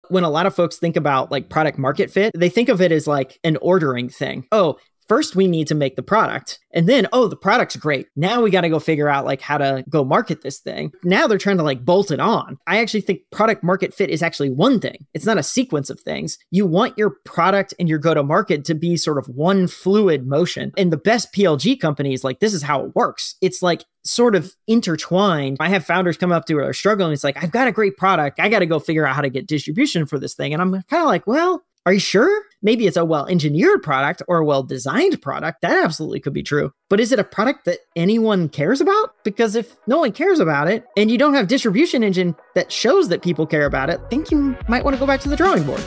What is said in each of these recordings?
When a lot of folks think about like product market fit, they think of it as like an ordering thing. Oh, first we need to make the product. And then, oh, the product's great. Now we got to go figure out like how to go market this thing. Now they're trying to like bolt it on. I actually think product market fit is actually one thing. It's not a sequence of things. You want your product and your go-to-market to be sort of one fluid motion. And the best PLG companies, like this is how it works. It's like sort of intertwined. I have founders come up to who are struggling. It's like, I've got a great product. I got to go figure out how to get distribution for this thing. And I'm kind of like, well, are you sure? Maybe it's a well-engineered product or a well-designed product. That absolutely could be true. But is it a product that anyone cares about? Because if no one cares about it and you don't have distribution engine that shows that people care about it, I think you might want to go back to the drawing board.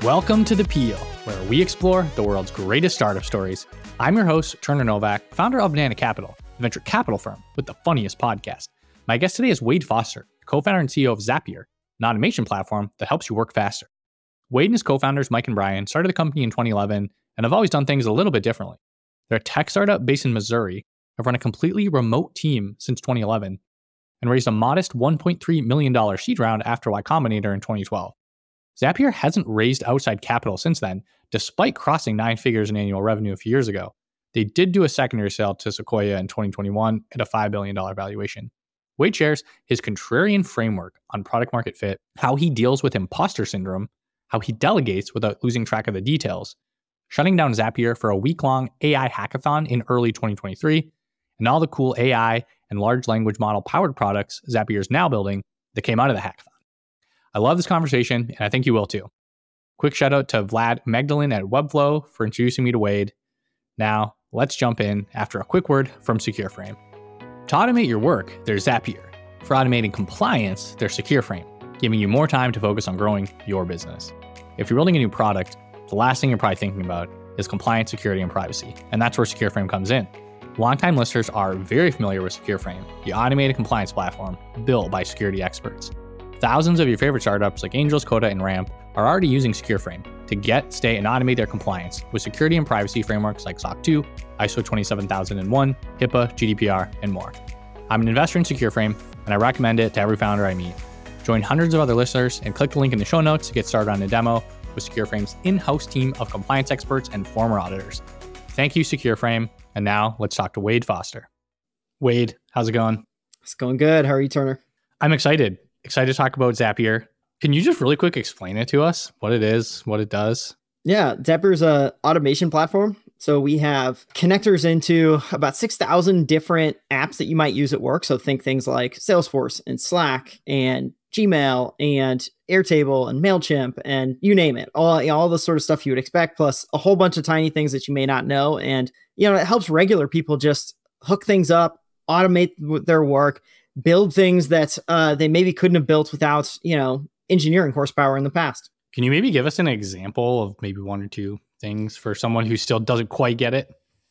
Welcome to The Peel, where we explore the world's greatest startup stories. I'm your host, Turner Novak, founder of Banana Capital, a venture capital firm with the funniest podcast. My guest today is Wade Foster, co-founder and CEO of Zapier, an automation platform that helps you work faster. Wade and his co-founders, Mike and Bryan, started the company in 2011 and have always done things a little bit differently. They're a tech startup based in Missouri, have run a completely remote team since 2011, and raised a modest $1.3 million seed round after Y Combinator in 2012. Zapier hasn't raised outside capital since then, despite crossing 9 figures in annual revenue a few years ago. They did do a secondary sale to Sequoia in 2021 at a $5 billion valuation. Wade shares his contrarian framework on product market fit, how he deals with imposter syndrome, how he delegates without losing track of the details, shutting down Zapier for a week-long AI hackathon in early 2023, and all the cool AI and large language model powered products Zapier is now building that came out of the hackathon. I love this conversation, and I think you will too. Quick shout out to Vlad Magdalene at Webflow for introducing me to Wade. Now, let's jump in after a quick word from Secureframe. To automate your work, there's Zapier. For automating compliance, there's Secureframe, giving you more time to focus on growing your business. If you're building a new product, the last thing you're probably thinking about is compliance, security, and privacy, and that's where Secureframe comes in. Longtime listeners are very familiar with Secureframe, the automated compliance platform built by security experts. Thousands of your favorite startups like Angels, Coda, and Ramp are already using Secureframe to get, stay, and automate their compliance with security and privacy frameworks like SOC 2, ISO 27001, HIPAA, GDPR, and more. I'm an investor in Secureframe, and I recommend it to every founder I meet. Join hundreds of other listeners and click the link in the show notes to get started on a demo with Secureframe's in-house team of compliance experts and former auditors. Thank you, Secureframe. And now let's talk to Wade Foster. Wade, how's it going? It's going good. How are you, Turner? I'm excited to talk about Zapier. Can you just really quick explain it to us? What it is, what it does? Yeah, Zapier is an automation platform. So we have connectors into about 6,000 different apps that you might use at work. So think things like Salesforce and Slack and Gmail and Airtable and MailChimp and you name it, all the sort of stuff you would expect, plus a whole bunch of tiny things that you may not know. And, it helps regular people just hook things up, automate their work, build things that they maybe couldn't have built without, engineering horsepower in the past. Can you maybe give us an example of maybe one or two things for someone who still doesn't quite get it?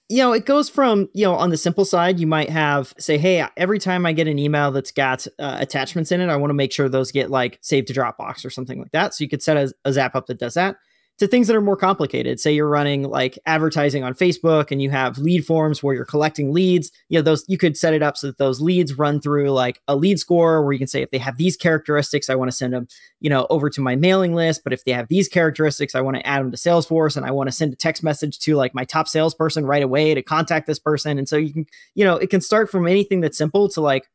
It goes from, on the simple side, you might have say, hey, every time I get an email that's got attachments in it, I want to make sure those get like saved to Dropbox or something like that. So you could set a Zap up that does that. To things that are more complicated. Say you're running like advertising on Facebook and you have lead forms where you're collecting leads. Those you could set it up so that those leads run through like a lead score where you can say, if they have these characteristics, I want to send them, over to my mailing list. But if they have these characteristics, I want to add them to Salesforce and I want to send a text message to like my top salesperson right away to contact this person. And so you can, it can start from anything that's simple to like,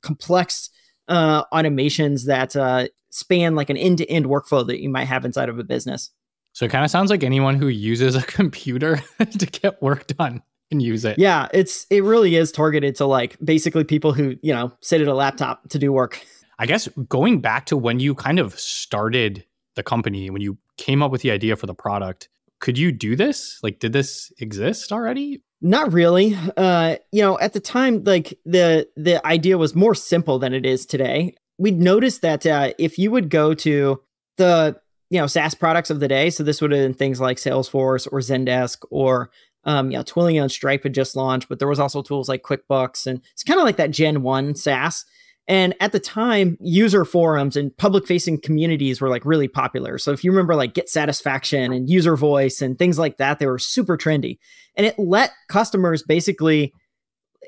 complex automations that span like an end-to-end workflow that you might have inside of a business. So it kind of sounds like anyone who uses a computer to get work done can use it. Yeah, it really is targeted to like basically people who, sit at a laptop to do work. I guess going back to when you kind of started the company, when you came up with the idea for the product, could you do this? Like, did this exist already? Not really. At the time, like the idea was more simple than it is today. We'd noticed that if you would go to the SaaS products of the day. So this would have been things like Salesforce or Zendesk or, Twilio and Stripe had just launched, but there was also tools like QuickBooks. And it's kind of like that Gen 1 SaaS. And at the time, user forums and public facing communities were like really popular. So if you remember like Get Satisfaction and User Voice and things like that, they were super trendy. And it let customers basically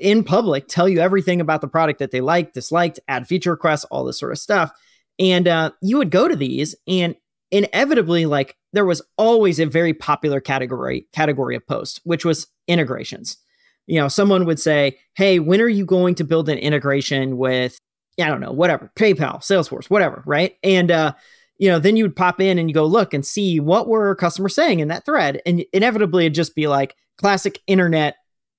in public tell you everything about the product that they liked, disliked, add feature requests, all this sort of stuff. And you would go to these, and inevitably, like, there was always a very popular category of post, which was integrations. Someone would say, hey, when are you going to build an integration with, I don't know, whatever, PayPal, Salesforce, whatever, right? And, then you would pop in and you go look and see what were customers saying in that thread. And inevitably it'd just be like classic internet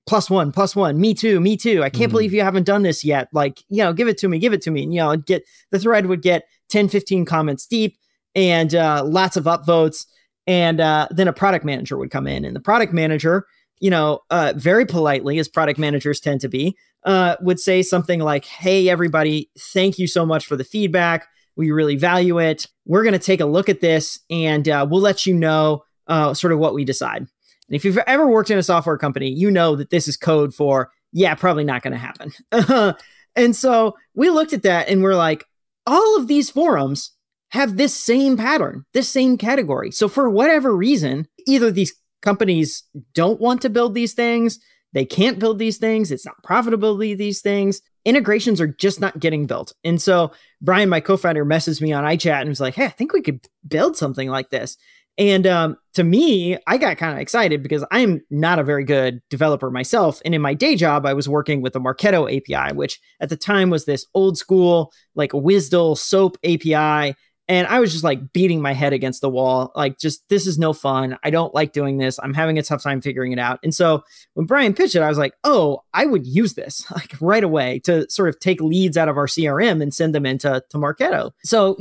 +1, me too. I can't believe you haven't done this yet. Like, give it to me. And, the thread would get 10, 15 comments deep and lots of upvotes. And then a product manager would come in, and the product manager, very politely, as product managers tend to be, would say something like, hey, everybody, thank you so much for the feedback. We really value it. We're going to take a look at this, and we'll let you know sort of what we decide. And if you've ever worked in a software company, you know that this is code for, probably not going to happen. And so we looked at that and we're like, all of these forums have this same pattern, this same category. So for whatever reason, either these companies don't want to build these things, they can't build these things, it's not profitable to build these things, integrations are just not getting built. And so Bryan, my co-founder, messaged me on iChat and was like, hey, I think we could build something like this. And to me, I got kind of excited because I'm not a very good developer myself. And in my day job, I was working with the Marketo API, which at the time was this old school, like WSDL SOAP API. And I was just like beating my head against the wall. Like, just, this is no fun. I don't like doing this. I'm having a tough time figuring it out. And so when Bryan pitched it, I was like, oh, I would use this like right away to sort of take leads out of our CRM and send them into Marketo. So,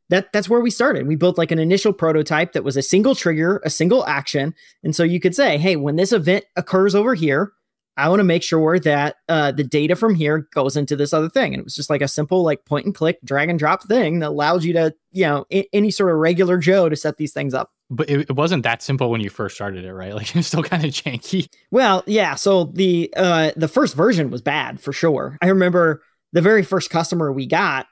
that's where we started. We built like an initial prototype that was a single trigger, a single action. And so you could say, hey, when this event occurs over here, I want to make sure that the data from here goes into this other thing. And it was just like a simple, like, point and click, drag and drop thing that allows you to, any sort of regular Joe to set these things up. But it wasn't that simple when you first started it, right? Like, it's still kind of janky. Well, yeah. So the first version was bad for sure. I remember the very first customer we got,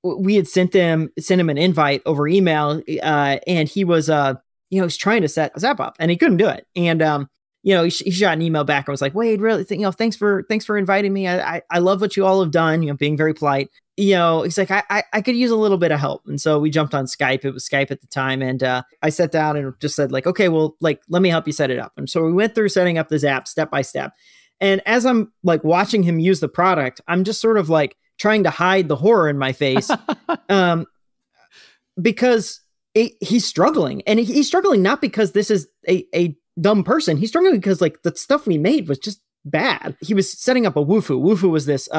we had sent him an invite over email, and he was, was trying to set Zap up, and he couldn't do it. And he shot an email back and was like, Wade, really, thanks for inviting me. I love what you all have done. Being very polite. He's like, I could use a little bit of help, and so we jumped on Skype. It was Skype at the time, and I sat down and just said, like, okay, well, like, let me help you set it up. And so we went through setting up this app step by step. And as I'm like watching him use the product, I'm just sort of like trying to hide the horror in my face, because he's struggling, and he's struggling not because this is a dumb person. He's struggling because like the stuff we made was just bad. He was setting up a Wufoo. Wufoo was this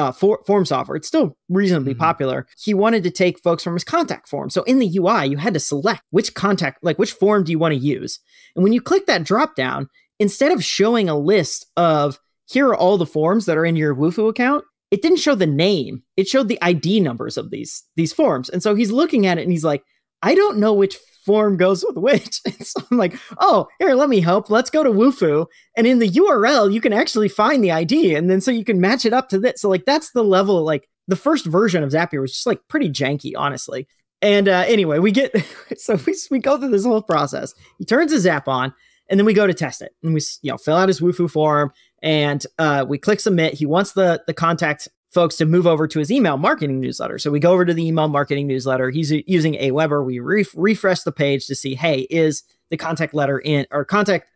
form software. It's still reasonably popular. He wanted to take folks from his contact form. So in the UI, you had to select which form do you want to use. And when you click that drop down, instead of showing a list of here are all the forms that are in your Wufoo account, it didn't show the name. It showed the ID numbers of these forms. And so he's looking at it and he's like, I don't know which form goes with which. And so I'm like, oh, here, let me help. Let's go to Wufoo. And in the URL, you can actually find the ID. And then so you can match it up to this. So like, that's the level, like the first version of Zapier was just like pretty janky, honestly. And anyway, we go through this whole process. He turns his app on, and then we go to test it. And we fill out his Wufoo form, and we click submit. He wants the contact folks to move over to his email marketing newsletter. So we go over to the email marketing newsletter. He's using Aweber. We refresh the page to see, hey, is the contact letter in or contact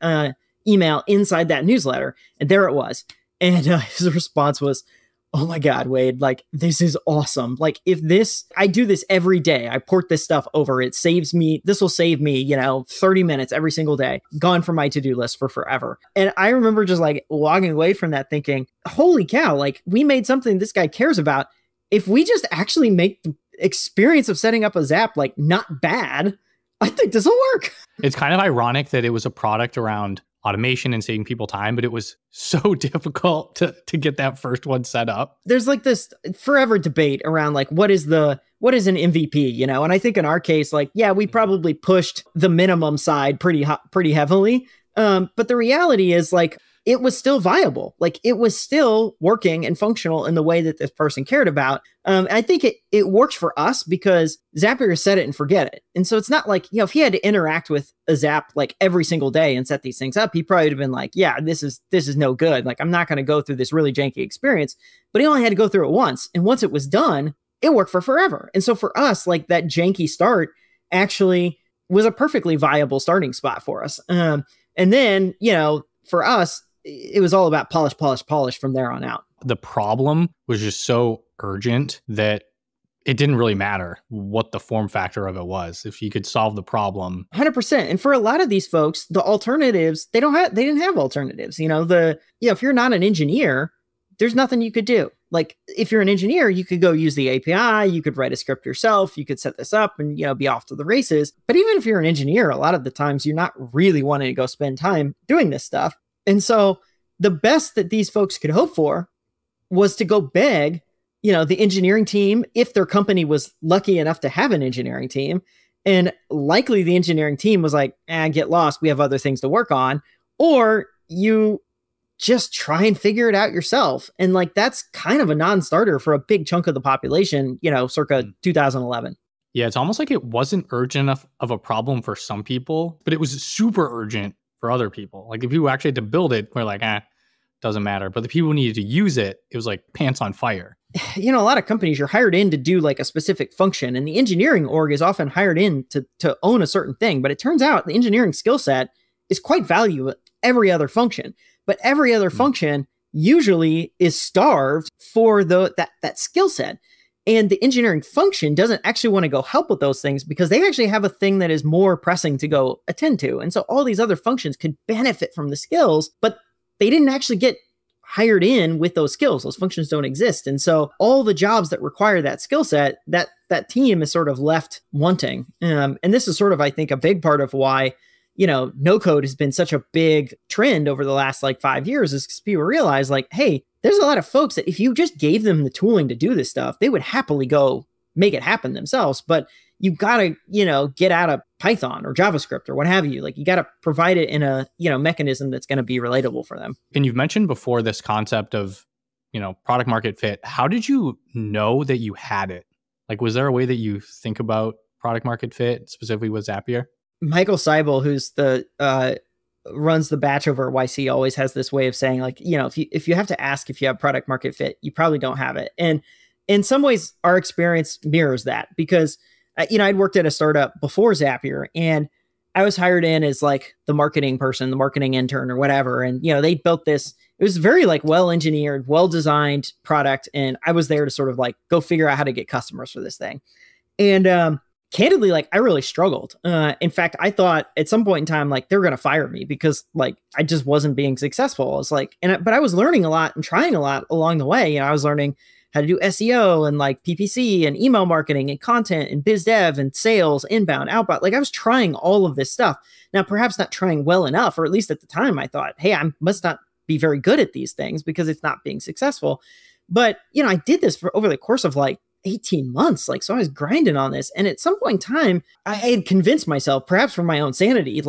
email inside that newsletter? And there it was. And his response was, oh my God, Wade, like, this is awesome. Like, I do this every day. I port this stuff over. This will save me, 30 minutes every single day, gone from my to-do list for forever. And I remember just like walking away from that thinking, holy cow, like, we made something this guy cares about. If we just actually make the experience of setting up a Zap, like, not bad, I think this will work. It's kind of ironic that it was a product around automation and saving people time, but it was so difficult to get that first one set up. There's like this forever debate around like, what is an MVP, And I think in our case, like, yeah, we probably pushed the minimum side pretty heavily. But the reality is, like, it was still viable. Like, it was still working and functional in the way that this person cared about. I think it works for us because Zapier set it and forget it. And so it's not like, if he had to interact with a Zap like every single day and set these things up, he probably would have been like, yeah, this is no good. Like, I'm not going to go through this really janky experience. But he only had to go through it once. And once it was done, it worked for forever. And so for us, like that janky start actually was a perfectly viable starting spot for us. And then, for us, it was all about polish from there on out. The problem was just so urgent that it didn't really matter what the form factor of it was. If you could solve the problem. 100%. And for a lot of these folks, the alternatives, they didn't have alternatives. If you're not an engineer, there's nothing you could do. Like if you're an engineer, you could go use the API, you could write a script yourself, you could set this up and, be off to the races. But even if you're an engineer, a lot of the times you're not really wanting to go spend time doing this stuff. And so the best that these folks could hope for was to go beg, the engineering team, if their company was lucky enough to have an engineering team. And likely the engineering team was like, get lost. We have other things to work on. Or you just try and figure it out yourself. And like, that's kind of a non-starter for a big chunk of the population, circa 2011. Yeah, it's almost like it wasn't urgent enough of a problem for some people, but it was super urgent for other people. Like the people who actually had to build it were like, doesn't matter. But the people who needed to use it, it was like pants on fire. A lot of companies, you're hired in to do like a specific function, and the engineering org is often hired in to own a certain thing. But it turns out the engineering skill set is quite valuable every other function. But every other function usually is starved for that skill set. And the engineering function doesn't actually want to go help with those things because they actually have a thing that is more pressing to go attend to. And so all these other functions could benefit from the skills, but they didn't actually get hired in with those skills. Those functions don't exist. And so all the jobs that require that skill set, that team is sort of left wanting. And this is sort of, I think, a big part of why no code has been such a big trend over the last 5 years is because people realize hey, there's a lot of folks that if you just gave them the tooling to do this stuff, they would happily go make it happen themselves. But you got to, get out of Python or JavaScript or what have you. You got to provide it in a, mechanism that's going to be relatable for them. And you've mentioned before this concept of, product market fit. How did you know that you had it? Was there a way that you think about product market fit specifically with Zapier? Michael Seibel, who's the runs the batch over at YC, always has this way of saying if you have to ask if you have product market fit, you probably don't have it. And in some ways, our experience mirrors that because I'd worked at a startup before Zapier, and I was hired in as the marketing person, the marketing intern or whatever. And they built this. It was very well engineered, well designed product, and I was there to sort of go figure out how to get customers for this thing. And candidly, I really struggled. In fact, I thought at some point in time, they were going to fire me because I just wasn't being successful. I was but I was learning a lot and trying a lot along the way. I was learning how to do SEO and PPC and email marketing and content and biz dev and sales, inbound, outbound. I was trying all of this stuff. Now, perhaps not trying well enough, or at least at the time I thought, hey, I must not be very good at these things because it's not being successful. But, I did this for over the course of 18 months. So I was grinding on this. And at some point in time, I had convinced myself, perhaps for my own sanity,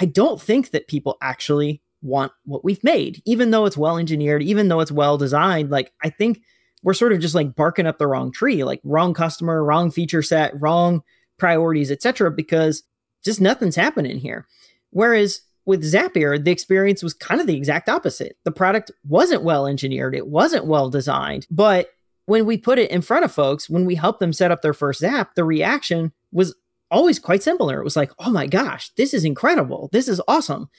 I don't think that people actually want what we've made, even though it's well engineered, even though it's well designed. I think we're sort of just barking up the wrong tree, wrong customer, wrong feature set, wrong priorities, etc., because just nothing's happening here. Whereas with Zapier, the experience was kind of the exact opposite. The product wasn't well engineered. It wasn't well designed, but when we put it in front of folks, when we helped them set up their first app, the reaction was always quite similar. It was oh my gosh, this is incredible. This is awesome.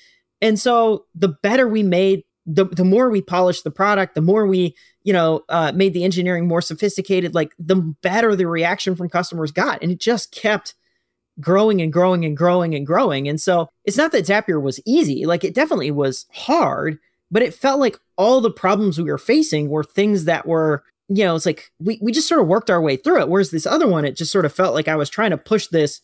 And so the better we made, the more we polished the product, the more we, made the engineering more sophisticated, the better the reaction from customers got. And it just kept growing and growing and growing and growing. And so it's not that Zapier was easy. It definitely was hard, but it felt like all the problems we were facing were things that were, it's we just sort of worked our way through it. Whereas this other one, it just sort of felt like I was trying to push this,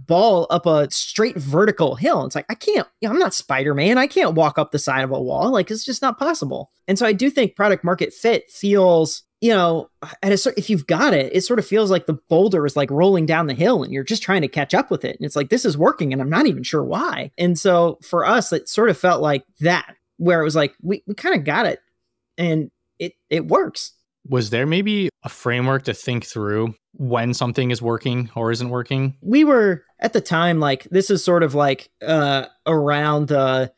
ball up a straight vertical hill. It's I can't, I'm not Spider-Man. I can't walk up the side of a wall. It's just not possible. And so I do think product market fit feels, if you've got it, it sort of feels like the boulder is rolling down the hill and you're just trying to catch up with it. And it's this is working and I'm not even sure why. And so for us, it sort of felt like that, where it was we kind of got it and it works. Was there maybe a framework to think through when something is working or isn't working? We were at the time, this is sort of around the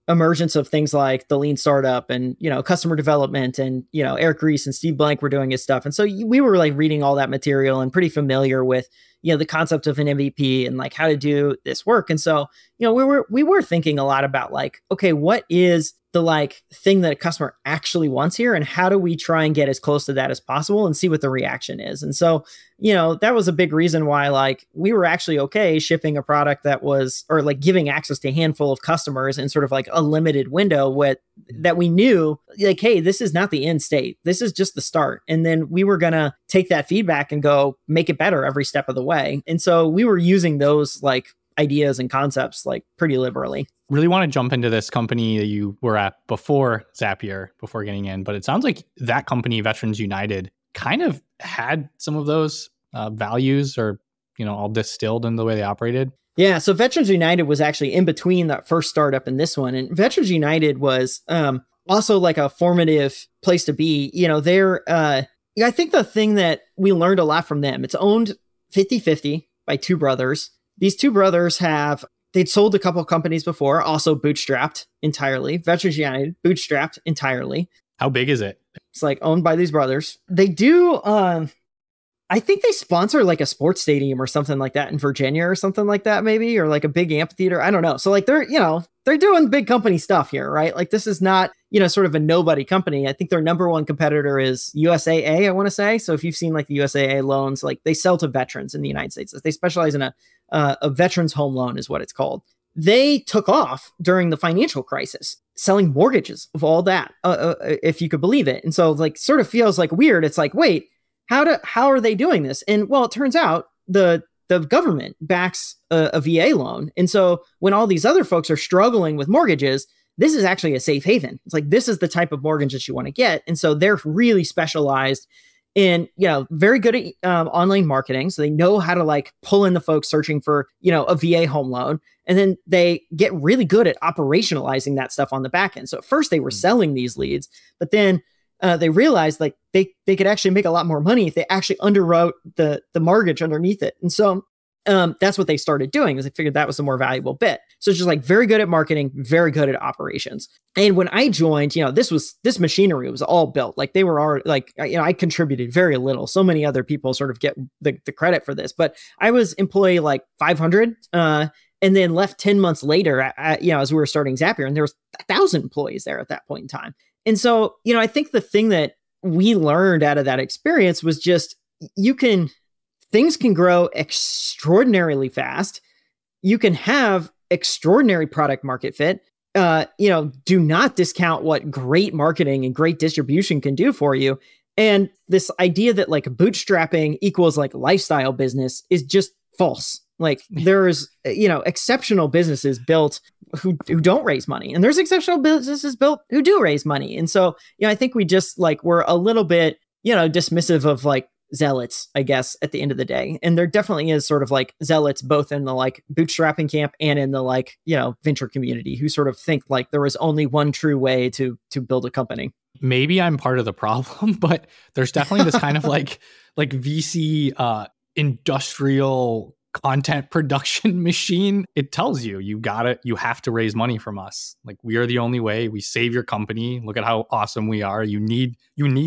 emergence of things like the lean startup and, customer development and, Eric Ries and Steve Blank were doing his stuff. And so we were like reading all that material and pretty familiar with, the concept of an MVP and like how to do this work. And so, we were thinking a lot about like, okay, what is the like thing that a customer actually wants here? And how do we try and get as close to that as possible and see what the reaction is? And so, that was a big reason why like we were actually okay shipping a product that was, or like giving access to a handful of customers in sort of like a limited window that we knew like, hey, this is not the end state. This is just the start. And then we were going to take that feedback and go make it better every step of the way. And so we were using those like ideas and concepts like pretty liberally. Really want to jump into this company that you were at before Zapier, before getting in, but it sounds like that company, Veterans United, kind of had some of those values or, all distilled in the way they operated. Yeah. So Veterans United was actually in between that first startup and this one. And Veterans United was also like a formative place to be. I think the thing that we learned a lot from them, it's owned 50-50 by two brothers. These two brothers they'd sold a couple of companies before, also bootstrapped entirely. Veterans United, bootstrapped entirely. How big is it? It's like owned by these brothers. They do, I think they sponsor like a sports stadium or something like that in Virginia or something like that, maybe, or like a big amphitheater. I don't know. So like they're doing big company stuff here, right? Like this is not, sort of a nobody company. I think their number one competitor is USAA, I want to say. So if you've seen like the USAA loans, like they sell to veterans in the United States. They specialize in a veterans home loan is what it's called. They took off during the financial crisis, selling mortgages of all that, if you could believe it. And so like sort of feels like weird. It's like, wait, how are they doing this? And well, it turns out the government backs a VA loan. And so when all these other folks are struggling with mortgages, this is actually a safe haven. It's like, this is the type of mortgage that you want to get. And so they're really specialized in, very good at online marketing. So they know how to like pull in the folks searching for, a VA home loan. And then they get really good at operationalizing that stuff on the back end. So at first they were selling these leads, but then they realized like they could actually make a lot more money if they actually underwrote the mortgage underneath it. And so that's what they started doing, is they figured that was the more valuable bit. So it's just like very good at marketing, very good at operations. And when I joined, this machinery was all built. Like they were already like, I contributed very little. So many other people sort of get the credit for this, but I was employee like 500, and then left 10 months later, as we were starting Zapier, and there was 1,000 employees there at that point in time. And so, I think the thing that we learned out of that experience was just, things can grow extraordinarily fast. You can have extraordinary product market fit. Do not discount what great marketing and great distribution can do for you. And this idea that like bootstrapping equals like lifestyle business is just false. Like there's, exceptional businesses built who don't raise money, and there's exceptional businesses built who do raise money. And so, I think we just like, we're a little bit, dismissive of like zealots, I guess, at the end of the day. And there definitely is sort of like zealots, both in the like bootstrapping camp and in the like, venture community, who sort of think like there was only one true way to build a company. Maybe I'm part of the problem, but there's definitely this kind of like VC industrial content production machine. It tells you you have to raise money from us. Like, we are the only way. We save your company. Look at how awesome we are. You need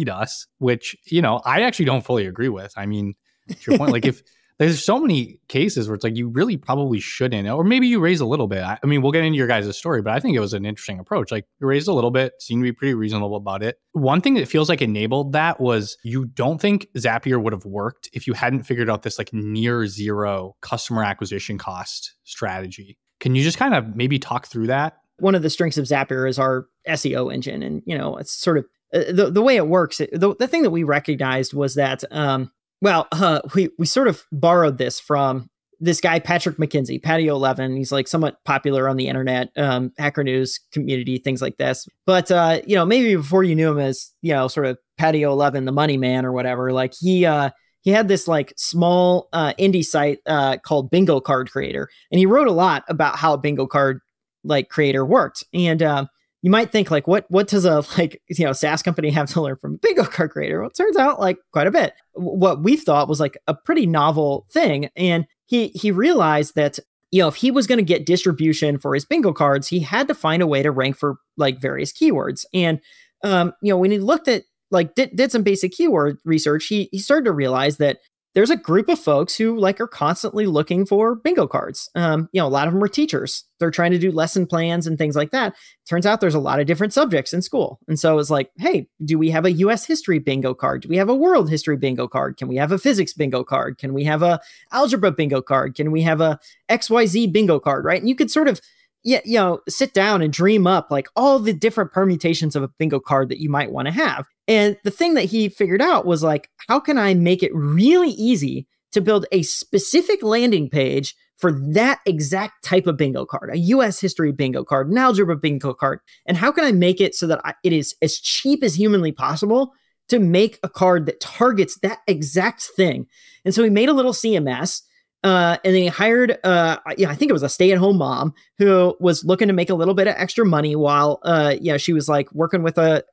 us, which, I actually don't fully agree with. I mean, to your point, like if there's so many cases where it's like, you really probably shouldn't, or maybe you raise a little bit. I mean, we'll get into your guys' story, but I think it was an interesting approach. Like, you raised a little bit, seemed to be pretty reasonable about it. One thing that feels like enabled that was, you don't think Zapier would have worked if you hadn't figured out this like near zero customer acquisition cost strategy. Can you just kind of maybe talk through that? One of the strengths of Zapier is our SEO engine. And, it's sort of the way it works. The thing that we recognized was that, we sort of borrowed this from this guy, Patrick McKenzie, Patio 11. He's like somewhat popular on the internet, Hacker News community, things like this. But, maybe before you knew him as, sort of Patio 11, the money man or whatever, like he had this like small indie site called Bingo Card Creator. And he wrote a lot about how a bingo card like creator worked. And you might think like, what does a SaaS company have to learn from a bingo card creator? Well, it turns out like quite a bit. What we thought was like a pretty novel thing. And he realized that if he was going to get distribution for his bingo cards, he had to find a way to rank for like various keywords. And, when he looked at like did some basic keyword research, he started to realize that there's a group of folks who like are constantly looking for bingo cards. A lot of them are teachers. They're trying to do lesson plans and things like that. Turns out there's a lot of different subjects in school. And so it's like, hey, do we have a US history bingo card? Do we have a world history bingo card? Can we have a physics bingo card? Can we have a algebra bingo card? Can we have a XYZ bingo card, right? And you could sort of sit down and dream up like all the different permutations of a bingo card that you might want to have. And the thing that he figured out was like, how can I make it really easy to build a specific landing page for that exact type of bingo card, a US history bingo card, an algebra bingo card? And how can I make it so that it is as cheap as humanly possible to make a card that targets that exact thing? And so he made a little CMS. And then he hired, I think it was a stay-at-home mom who was looking to make a little bit of extra money while, she was like working with an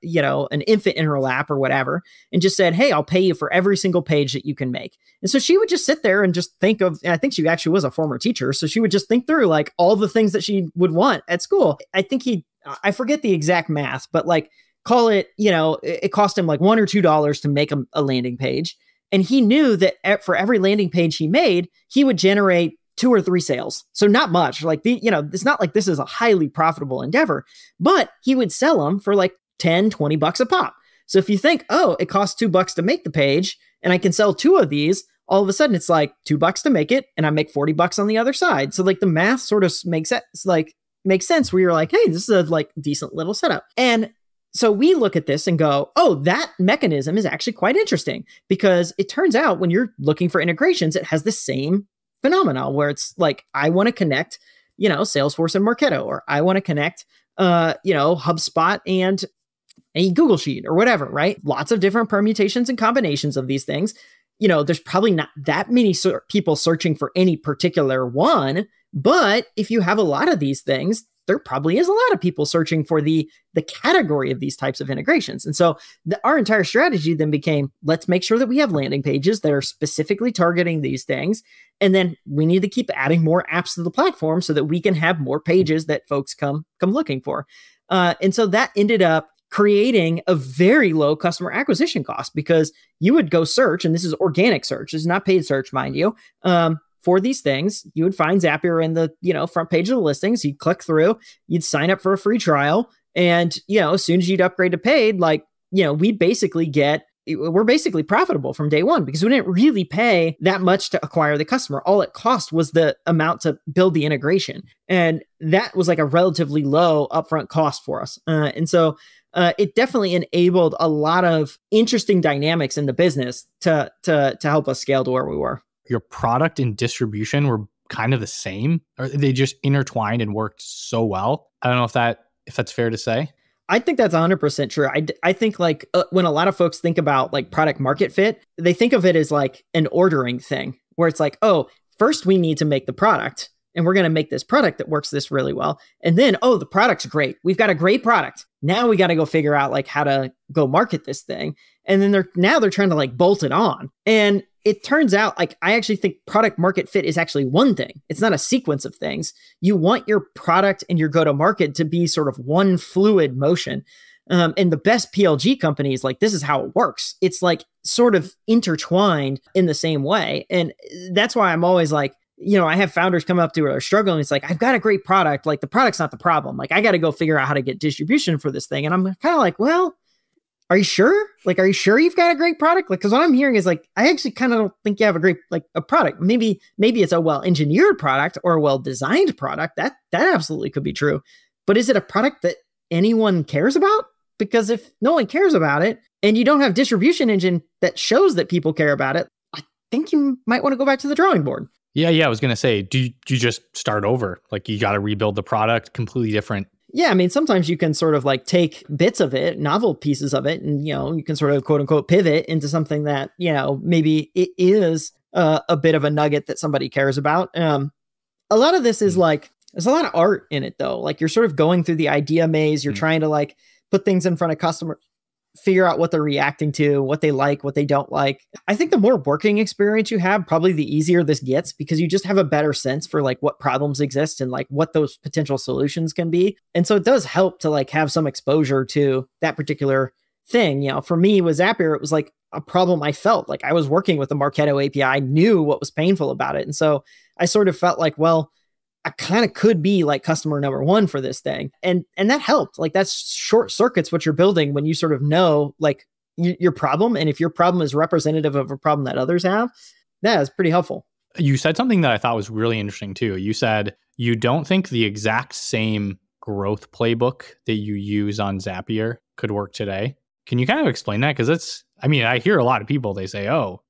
infant in her lap or whatever, and just said, hey, I'll pay you for every single page that you can make. And so she would just sit there and just think of, and I think she actually was a former teacher, so she would just think through like all the things that she would want at school. I think I forget the exact math, but like call it, it cost him like $1 or $2 to make a landing page. And he knew that for every landing page he made, he would generate 2 or 3 sales. So not much. Like it's not like this is a highly profitable endeavor, but he would sell them for like 10, 20 bucks a pop. So if you think, oh, it costs $2 to make the page and I can sell 2 of these, all of a sudden it's like $2 to make it and I make 40 bucks on the other side. So like the math sort of makes sense where you're like, hey, this is a like decent little setup. And so we look at this and go, oh, that mechanism is actually quite interesting, because it turns out when you're looking for integrations, it has the same phenomenon where it's like, I want to connect, Salesforce and Marketo, or I want to connect, HubSpot and a Google Sheet or whatever, right? Lots of different permutations and combinations of these things. There's probably not that many people searching for any particular one, but if you have a lot of these things, there probably is a lot of people searching for the category of these types of integrations. And so our entire strategy then became, let's make sure that we have landing pages that are specifically targeting these things. And then we need to keep adding more apps to the platform so that we can have more pages that folks come looking for. And so that ended up creating a very low customer acquisition cost, because you would go search, and this is organic search, this is not paid search, mind you, for these things. You would find Zapier in the, front page of the listings. You'd click through, you'd sign up for a free trial. And, as soon as you'd upgrade to paid, we're basically profitable from day one, because we didn't really pay that much to acquire the customer. All it cost was the amount to build the integration. And that was like a relatively low upfront cost for us. And so it definitely enabled a lot of interesting dynamics in the business to help us scale to where we were. Your product and distribution were kind of the same, or they just intertwined and worked so well. I don't know if that's fair to say. I think that's 100% true. I think like when a lot of folks think about like product market fit, they think of it as like an ordering thing, where it's like, oh, first we need to make the product, and we're going to make this product that works this really well. And then, oh, the product's great. We've got a great product. Now we got to go figure out like how to go market this thing. And then they're trying to like bolt it on. And it turns out, like, I actually think product market fit is actually one thing. It's not a sequence of things. You want your product and your go-to-market to be sort of one fluid motion. And the best PLG companies, like, this is how it works. It's like sort of intertwined in the same way. And that's why I'm always like, I have founders come up to who are struggling. It's like, I've got a great product. Like, the product's not the problem. Like, I got to go figure out how to get distribution for this thing. And I'm kind of like, well, are you sure? Like, are you sure you've got a great product? Like, because what I'm hearing is like, I actually kind of don't think you have a great, like, a product. Maybe it's a well-engineered product or a well-designed product. That absolutely could be true. But is it a product that anyone cares about? Because if no one cares about it and you don't have distribution engine that shows that people care about it, I think you might want to go back to the drawing board. Yeah. I was going to say, do you just start over? Like, you got to rebuild the product, completely different. Yeah, I mean, sometimes you can sort of like take bits of it, novel pieces of it, and, you can sort of quote unquote pivot into something that, maybe it is a bit of a nugget that somebody cares about. A lot of this is like, there's a lot of art in it though. Like, you're sort of going through the idea maze. You're trying to like put things in front of customers figure out what they're reacting to, what they like, what they don't like. I think the more working experience you have, probably the easier this gets, because you just have a better sense for like what problems exist and like what those potential solutions can be. And so it does help to like have some exposure to that particular thing. You know, for me with Zapier, it was like a problem I felt like I was working with the Marketo API. I knew what was painful about it. And so I sort of felt like, well, I kind of could be like customer number one for this thing. And that helped. Like that's short circuits what you're building when you sort of know like your problem. And if your problem is representative of a problem that others have, that is pretty helpful. You said something that I thought was really interesting too. You said you don't think the exact same growth playbook that you use on Zapier could work today. Can you kind of explain that? Because I hear a lot of people, they say, oh,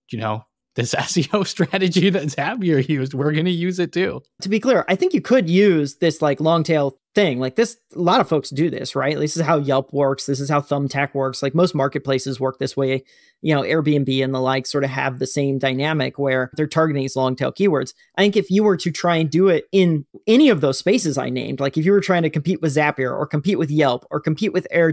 this SEO strategy that Zapier used, we're going to use it too. To be clear, I think you could use this like long tail thing like this. A lot of folks do this, right? This is how Yelp works. This is how Thumbtack works. Like most marketplaces work this way. Airbnb and the like sort of have the same dynamic where they're targeting these long tail keywords. I think if you were to try and do it in any of those spaces I named, like if you were trying to compete with Zapier or compete with Yelp or compete with or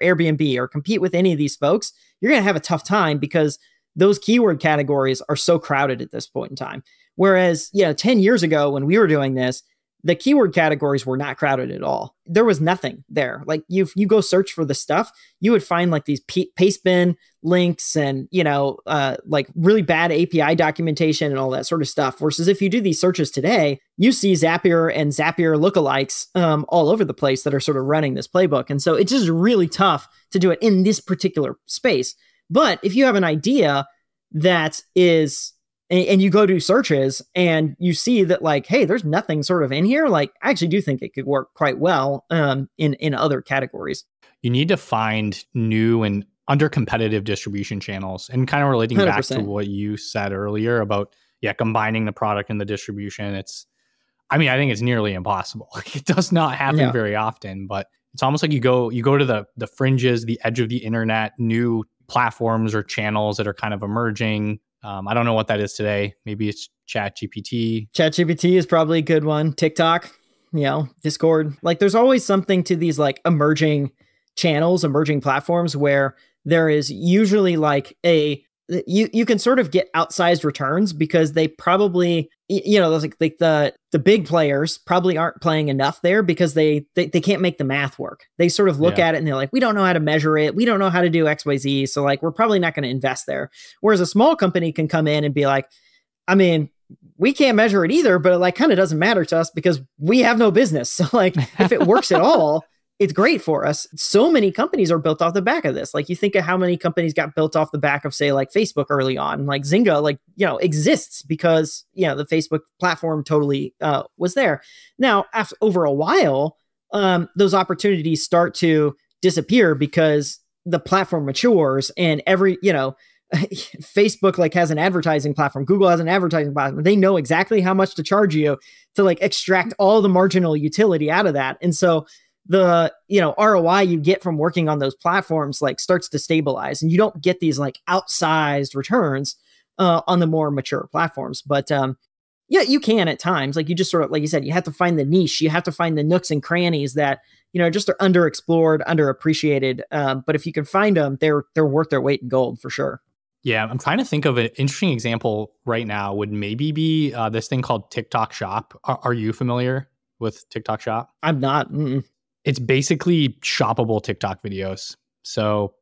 Airbnb or compete with any of these folks, you're going to have a tough time because those keyword categories are so crowded at this point in time. Whereas, 10 years ago when we were doing this, the keyword categories were not crowded at all. There was nothing there. Like you go search for the stuff, you would find like these paste bin links and, like really bad API documentation and all that sort of stuff. Versus if you do these searches today, you see Zapier and Zapier lookalikes all over the place that are sort of running this playbook. And so it's just really tough to do it in this particular space. But if you have an idea that is, and you go do searches and you see that like, hey, there's nothing sort of in here, like I actually do think it could work quite well in other categories. You need to find new and under competitive distribution channels, and kind of relating 100%. Back to what you said earlier about, combining the product and the distribution. I think it's nearly impossible. It does not happen very often, but it's almost like you go to the fringes, the edge of the internet, new platforms or channels that are kind of emerging. I don't know what that is today. Maybe it's ChatGPT. ChatGPT is probably a good one. TikTok, Discord. Like there's always something to these like emerging channels, emerging platforms where there is usually like you can sort of get outsized returns because they probably, those like the big players probably aren't playing enough there because they can't make the math work. They sort of look at it and they're like, we don't know how to measure it. We don't know how to do X, Y, Z. So like, we're probably not going to invest there. Whereas a small company can come in and be like, we can't measure it either, but it like kind of doesn't matter to us because we have no business. So like, if it works at all, it's great for us. So many companies are built off the back of this. Like you think of how many companies got built off the back of, say, like Facebook early on, like Zynga, exists because, the Facebook platform totally was there. Now, over a while, those opportunities start to disappear because the platform matures and Facebook like has an advertising platform. Google has an advertising platform. They know exactly how much to charge you to like extract all the marginal utility out of that. And so the ROI you get from working on those platforms like starts to stabilize, and you don't get these like outsized returns on the more mature platforms. But you can at times. Like you just sort of, like you said, you have to find the niche. You have to find the nooks and crannies that just are underexplored, underappreciated. But if you can find them, they're worth their weight in gold for sure. Yeah, I'm trying to think of an interesting example right now. Would maybe be this thing called TikTok Shop. Are you familiar with TikTok Shop? I'm not. Mm-mm. It's basically shoppable TikTok videos. So,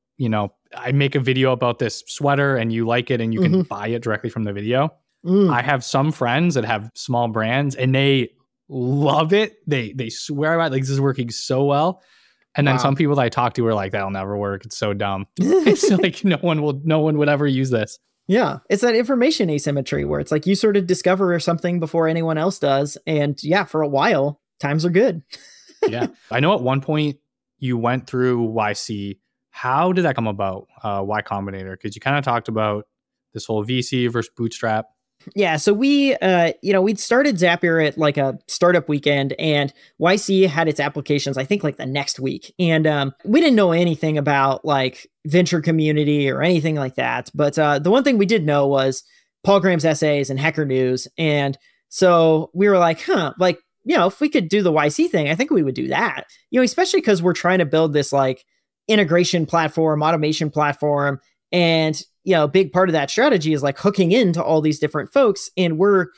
I make a video about this sweater and you like it and you can buy it directly from the video. I have some friends that have small brands and they love it. They swear about it, like this is working so well. And then some people that I talk to are like, that'll never work. It's so dumb. It's like no one would ever use this. Yeah, it's that information asymmetry where it's like you sort of discover something before anyone else does. And for a while, times are good. Yeah. I know at one point you went through YC. How did that come about? Y Combinator? Because you kind of talked about this whole VC versus bootstrap. Yeah. So we'd started Zapier at like a startup weekend, and YC had its applications, I think like the next week. And we didn't know anything about like venture community or anything like that. But the one thing we did know was Paul Graham's essays and Hacker News. And so we were like, if we could do the YC thing, I think we would do that, especially because we're trying to build this like integration platform, automation platform. And, a big part of that strategy is like hooking into all these different folks. And we're,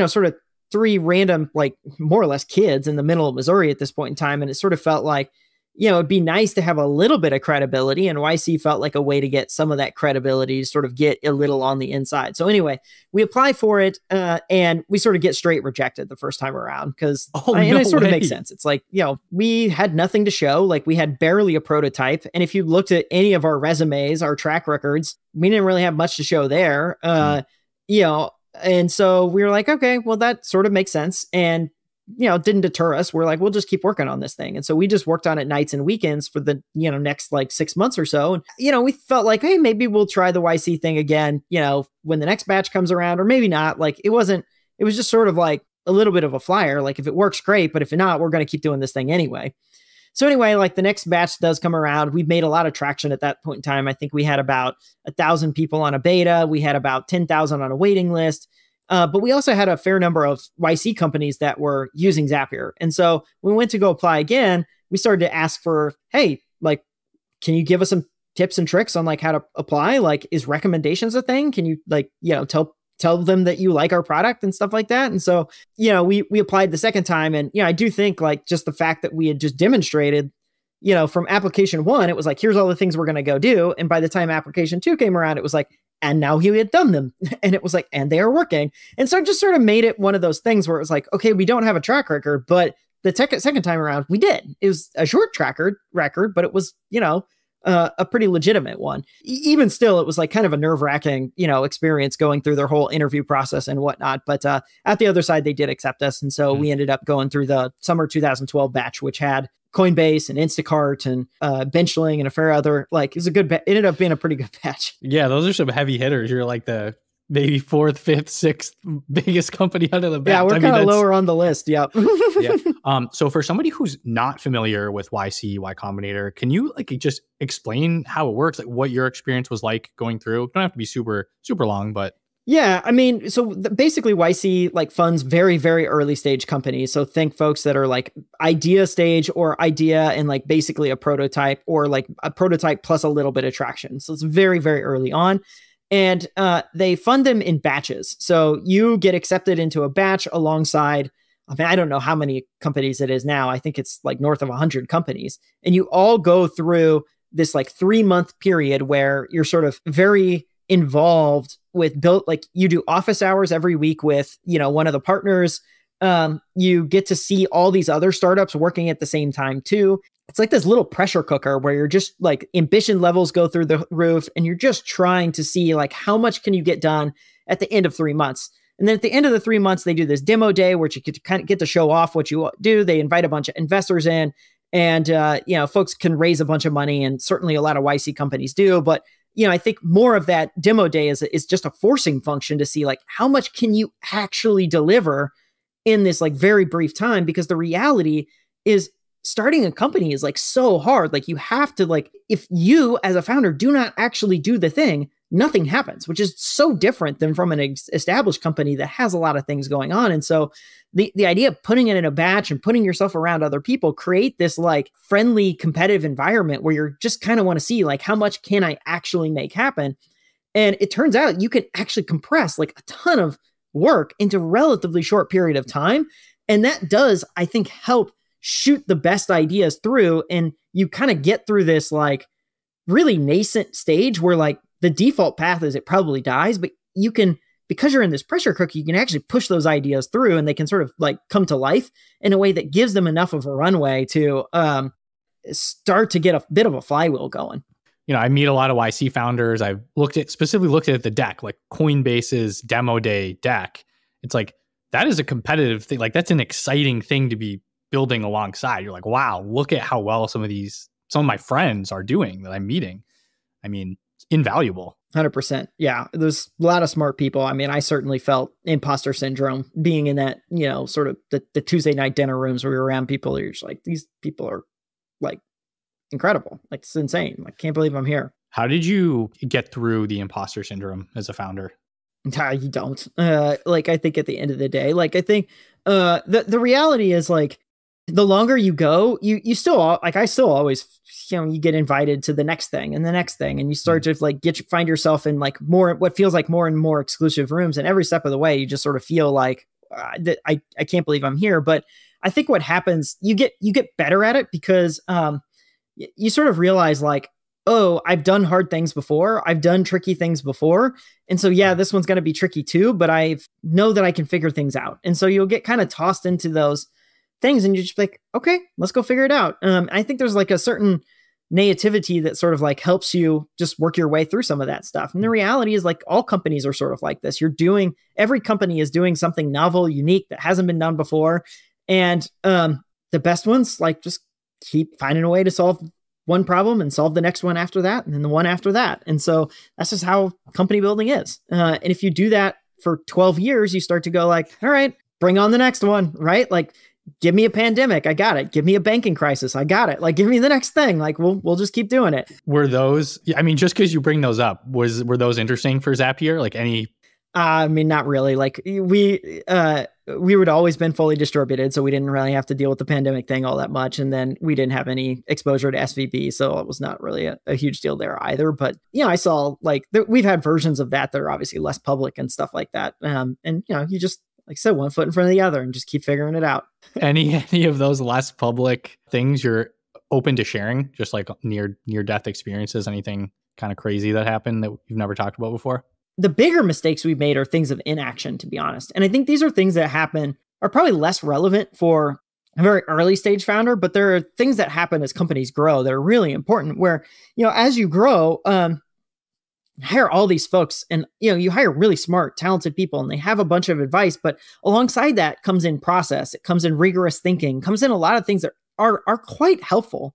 sort of three random, like more or less kids in the middle of Missouri at this point in time. And it sort of felt like, it'd be nice to have a little bit of credibility, and YC felt like a way to get some of that credibility to sort of get a little on the inside. So anyway, we apply for it and we sort of get straight rejected the first time around because it sort of makes sense. It's like, we had nothing to show, like we had barely a prototype. And if you looked at any of our resumes, our track records, we didn't really have much to show there, and so we were like, okay, well, that sort of makes sense. And didn't deter us. We're like, we'll just keep working on this thing. And so we just worked on it nights and weekends for the, next like 6 months or so. And, we felt like, hey, maybe we'll try the YC thing again, when the next batch comes around, or maybe not. Like it was just sort of like a little bit of a flyer. Like if it works, great. But if not, we're going to keep doing this thing anyway. So anyway, like the next batch does come around. We've made a lot of traction at that point in time. I think we had about 1,000 people on a beta. We had about 10,000 on a waiting list. But we also had a fair number of YC companies that were using Zapier. And so when we went to go apply again, we started to ask for, hey, like, can you give us some tips and tricks on like how to apply? Like, is recommendations a thing? Can you like, tell them that you like our product and stuff like that? And so, we applied the second time. And, I do think like just the fact that we had just demonstrated, from application 1, it was like, here's all the things we're going to go do. And by the time application 2 came around, it was like, and now he had done them. And it was like, and they are working. And so it just sort of made it one of those things where it was like, okay, we don't have a track record, but the second time around we did. It was a short record, but it was, a pretty legitimate one. Even still, it was like kind of a nerve-wracking, experience going through their whole interview process and whatnot. But at the other side, they did accept us. And so we ended up going through the summer 2012 batch, which had Coinbase and Instacart and Benchling and a fair other, like, it ended up being a pretty good batch. Yeah, those are some heavy hitters. You're like the maybe 4th, 5th, 6th biggest company out of the batch. Yeah, we're kind of lower on the list. Yep. Yeah. So for somebody who's not familiar with YC, Y Combinator, can you like just explain how it works? Like what your experience was like going through? It don't have to be super, super long, but yeah, I mean, so basically YC like funds very, very early stage companies. So think folks that are like idea stage or idea and like basically a prototype or like a prototype plus a little bit of traction. So it's very, very early on. And they fund them in batches. So you get accepted into a batch alongside, I mean, I don't know how many companies it is now. I think it's like north of 100 companies. And you all go through this like 3-month period where you're sort of very involved with like you do office hours every week with, one of the partners. You get to see all these other startups working at the same time too. It's like this little pressure cooker where you're just like ambition levels go through the roof and you're just trying to see like how much can you get done at the end of 3 months. And then at the end of the 3 months, they do this demo day where you get to kind of get to show off what you do. They invite a bunch of investors in and, folks can raise a bunch of money, and certainly a lot of YC companies do. But, I think more of that demo day is just a forcing function to see like how much can you actually deliver in this like very brief time, because the reality is starting a company is like so hard. Like you have to like, if you as a founder do not actually do the thing, nothing happens, which is so different than from an established company that has a lot of things going on. And so the idea of putting it in a batch and putting yourself around other people create this like friendly competitive environment where you're just kind of want to see like how much can I actually make happen. And it turns out you can actually compress like a ton of work into a relatively short period of time. And that does, I think, help shoot the best ideas through. And you kind of get through this like really nascent stage where like the default path is it probably dies, but you can, because you're in this pressure cooker, you can actually push those ideas through and they can sort of like come to life in a way that gives them enough of a runway to start to get a bit of a flywheel going. I meet a lot of YC founders. I've specifically looked at the deck, like Coinbase's demo day deck. It's like, that is a competitive thing. Like that's an exciting thing to be building alongside. You're like, wow, look at how well some of my friends are doing that I'm meeting. I mean, invaluable. 100%. Yeah. There's a lot of smart people. I mean, I certainly felt imposter syndrome being in that, sort of the Tuesday night dinner rooms where you're around people. You're just like, these people are like incredible. Like it's insane. I can't believe I'm here. How did you get through the imposter syndrome as a founder? You don't. I think at the end of the day, like I think the reality is like the longer you go, you still, like, I still always, you get invited to the next thing and the next thing, and you start to like find yourself in like what feels like more and more exclusive rooms. And every step of the way, you just sort of feel like I can't believe I'm here. But I think what happens, you get better at it because you sort of realize like, oh, I've done hard things before. I've done tricky things before. And so, yeah, this one's going to be tricky too, but I know that I can figure things out. And so you'll get kind of tossed into those things and you're just like, okay, let's go figure it out. I think there's like a certain naivety that sort of like helps you just work your way through some of that stuff. And the reality is like all companies are sort of like this. Every company is doing something novel, unique that hasn't been done before. And the best ones like just keep finding a way to solve one problem and solve the next one after that, and then the one after that. And so that's just how company building is. And if you do that for 12 years, you start to go like, all right, bring on the next one, right? Like, give me a pandemic, I got it. Give me a banking crisis, I got it. Like, give me the next thing. Like, we'll just keep doing it. Were those, I mean, just because you bring those up, were those interesting for Zapier? Like any? I mean, not really. Like we would always been fully distributed, so we didn't really have to deal with the pandemic thing all that much. And then we didn't have any exposure to SVB, so it was not really a huge deal there either. But I saw like we've had versions of that are obviously less public and stuff like that. And you just, like I said, one foot in front of the other and just keep figuring it out. Any of those less public things you're open to sharing, just like near death experiences, anything kind of crazy that happened that you've never talked about before? The bigger mistakes we've made are things of inaction, to be honest. And I think these are things that are probably less relevant for a very early stage founder, but there are things that happen as companies grow that are really important where, as you grow, hire all these folks and, you hire really smart, talented people and they have a bunch of advice, but alongside that comes in process, it comes in rigorous thinking, comes in a lot of things that are quite helpful.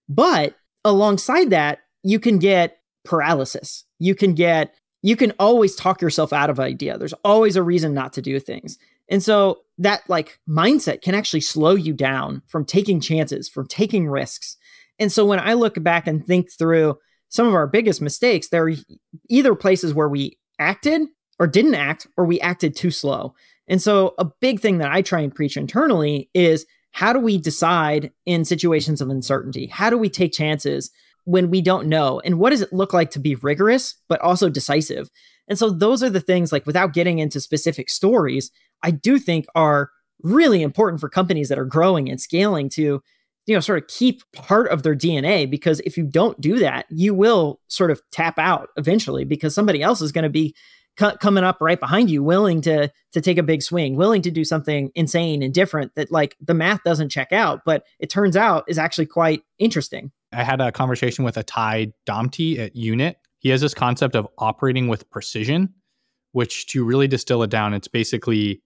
But alongside that, you can get paralysis. You can always talk yourself out of an idea. There's always a reason not to do things. And so that like mindset can actually slow you down from taking chances, from taking risks. And so when I look back and think through some of our biggest mistakes, there are either places where we acted or didn't act, or we acted too slow. And so a big thing that I try and preach internally is, how do we decide in situations of uncertainty? How do we take chances when we don't know? And what does it look like to be rigorous, but also decisive? And so those are the things, like, without getting into specific stories, I do think are really important for companies that are growing and scaling to, sort of keep part of their DNA, because if you don't do that, you will sort of tap out eventually, because somebody else is going to be coming up right behind you, willing to take a big swing, willing to do something insane and different that like the math doesn't check out, but it turns out is actually quite interesting. I had a conversation with Atai Damti at Unit. He has this concept of operating with precision, which, to really distill it down, it's basically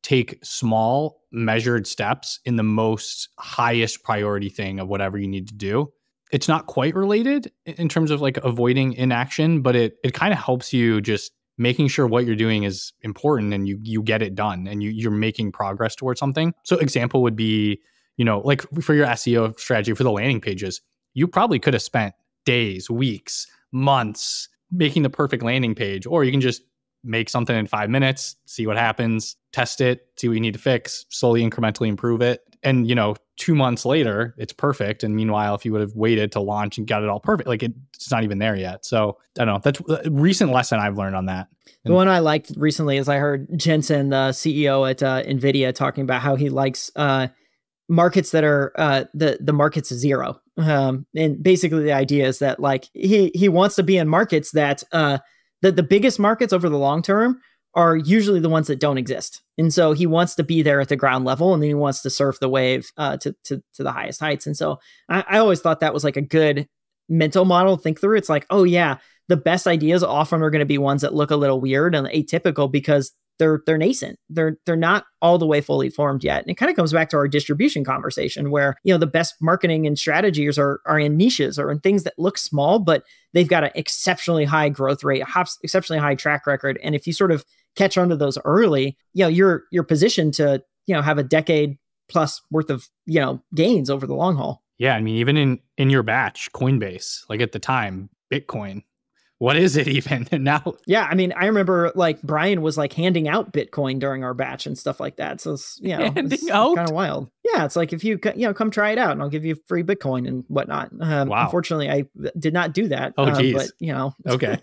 take small measured steps in the most highest priority thing of whatever you need to do. It's not quite related in terms of like avoiding inaction, but it kind of helps you just making sure what you're doing is important and you get it done and you're making progress towards something. So example would be, like for your SEO strategy for the landing pages, you probably could have spent days, weeks, months making the perfect landing page, or you can just make something in 5 minutes, see what happens, test it, see what you need to fix, slowly incrementally improve it. And, 2 months later, it's perfect. And meanwhile, if you would have waited to launch and got it all perfect, like it's not even there yet. So I don't know. That's a recent lesson I've learned on that. The one I liked recently is I heard Jensen, the CEO at NVIDIA, talking about how he likes markets that are the market's zero. And basically the idea is that like he wants to be in markets that the biggest markets over the long term are usually the ones that don't exist. And so he wants to be there at the ground level, and then he wants to surf the wave to the highest heights. And so I always thought that was like a good mental model to think through. It's like, oh yeah, the best ideas often are going to be ones that look a little weird and atypical because they're nascent. They're not all the way fully formed yet. And it kind of comes back to our distribution conversation where, the best marketing and strategies are in niches or in things that look small, but they've got an exceptionally high growth rate, exceptionally high track record. And if you sort of catch on to those early, you're positioned to, have a decade plus worth of, gains over the long haul. Yeah. I mean, even in your batch, Coinbase, like at the time, Bitcoin what is it even? And now, yeah, I mean, I remember like Bryan was like handing out Bitcoin during our batch and stuff like that. So it's, it's kind of wild. Yeah, it's like if you come try it out and I'll give you free Bitcoin and whatnot. Wow. Unfortunately, I did not do that. Oh, geez. But Okay.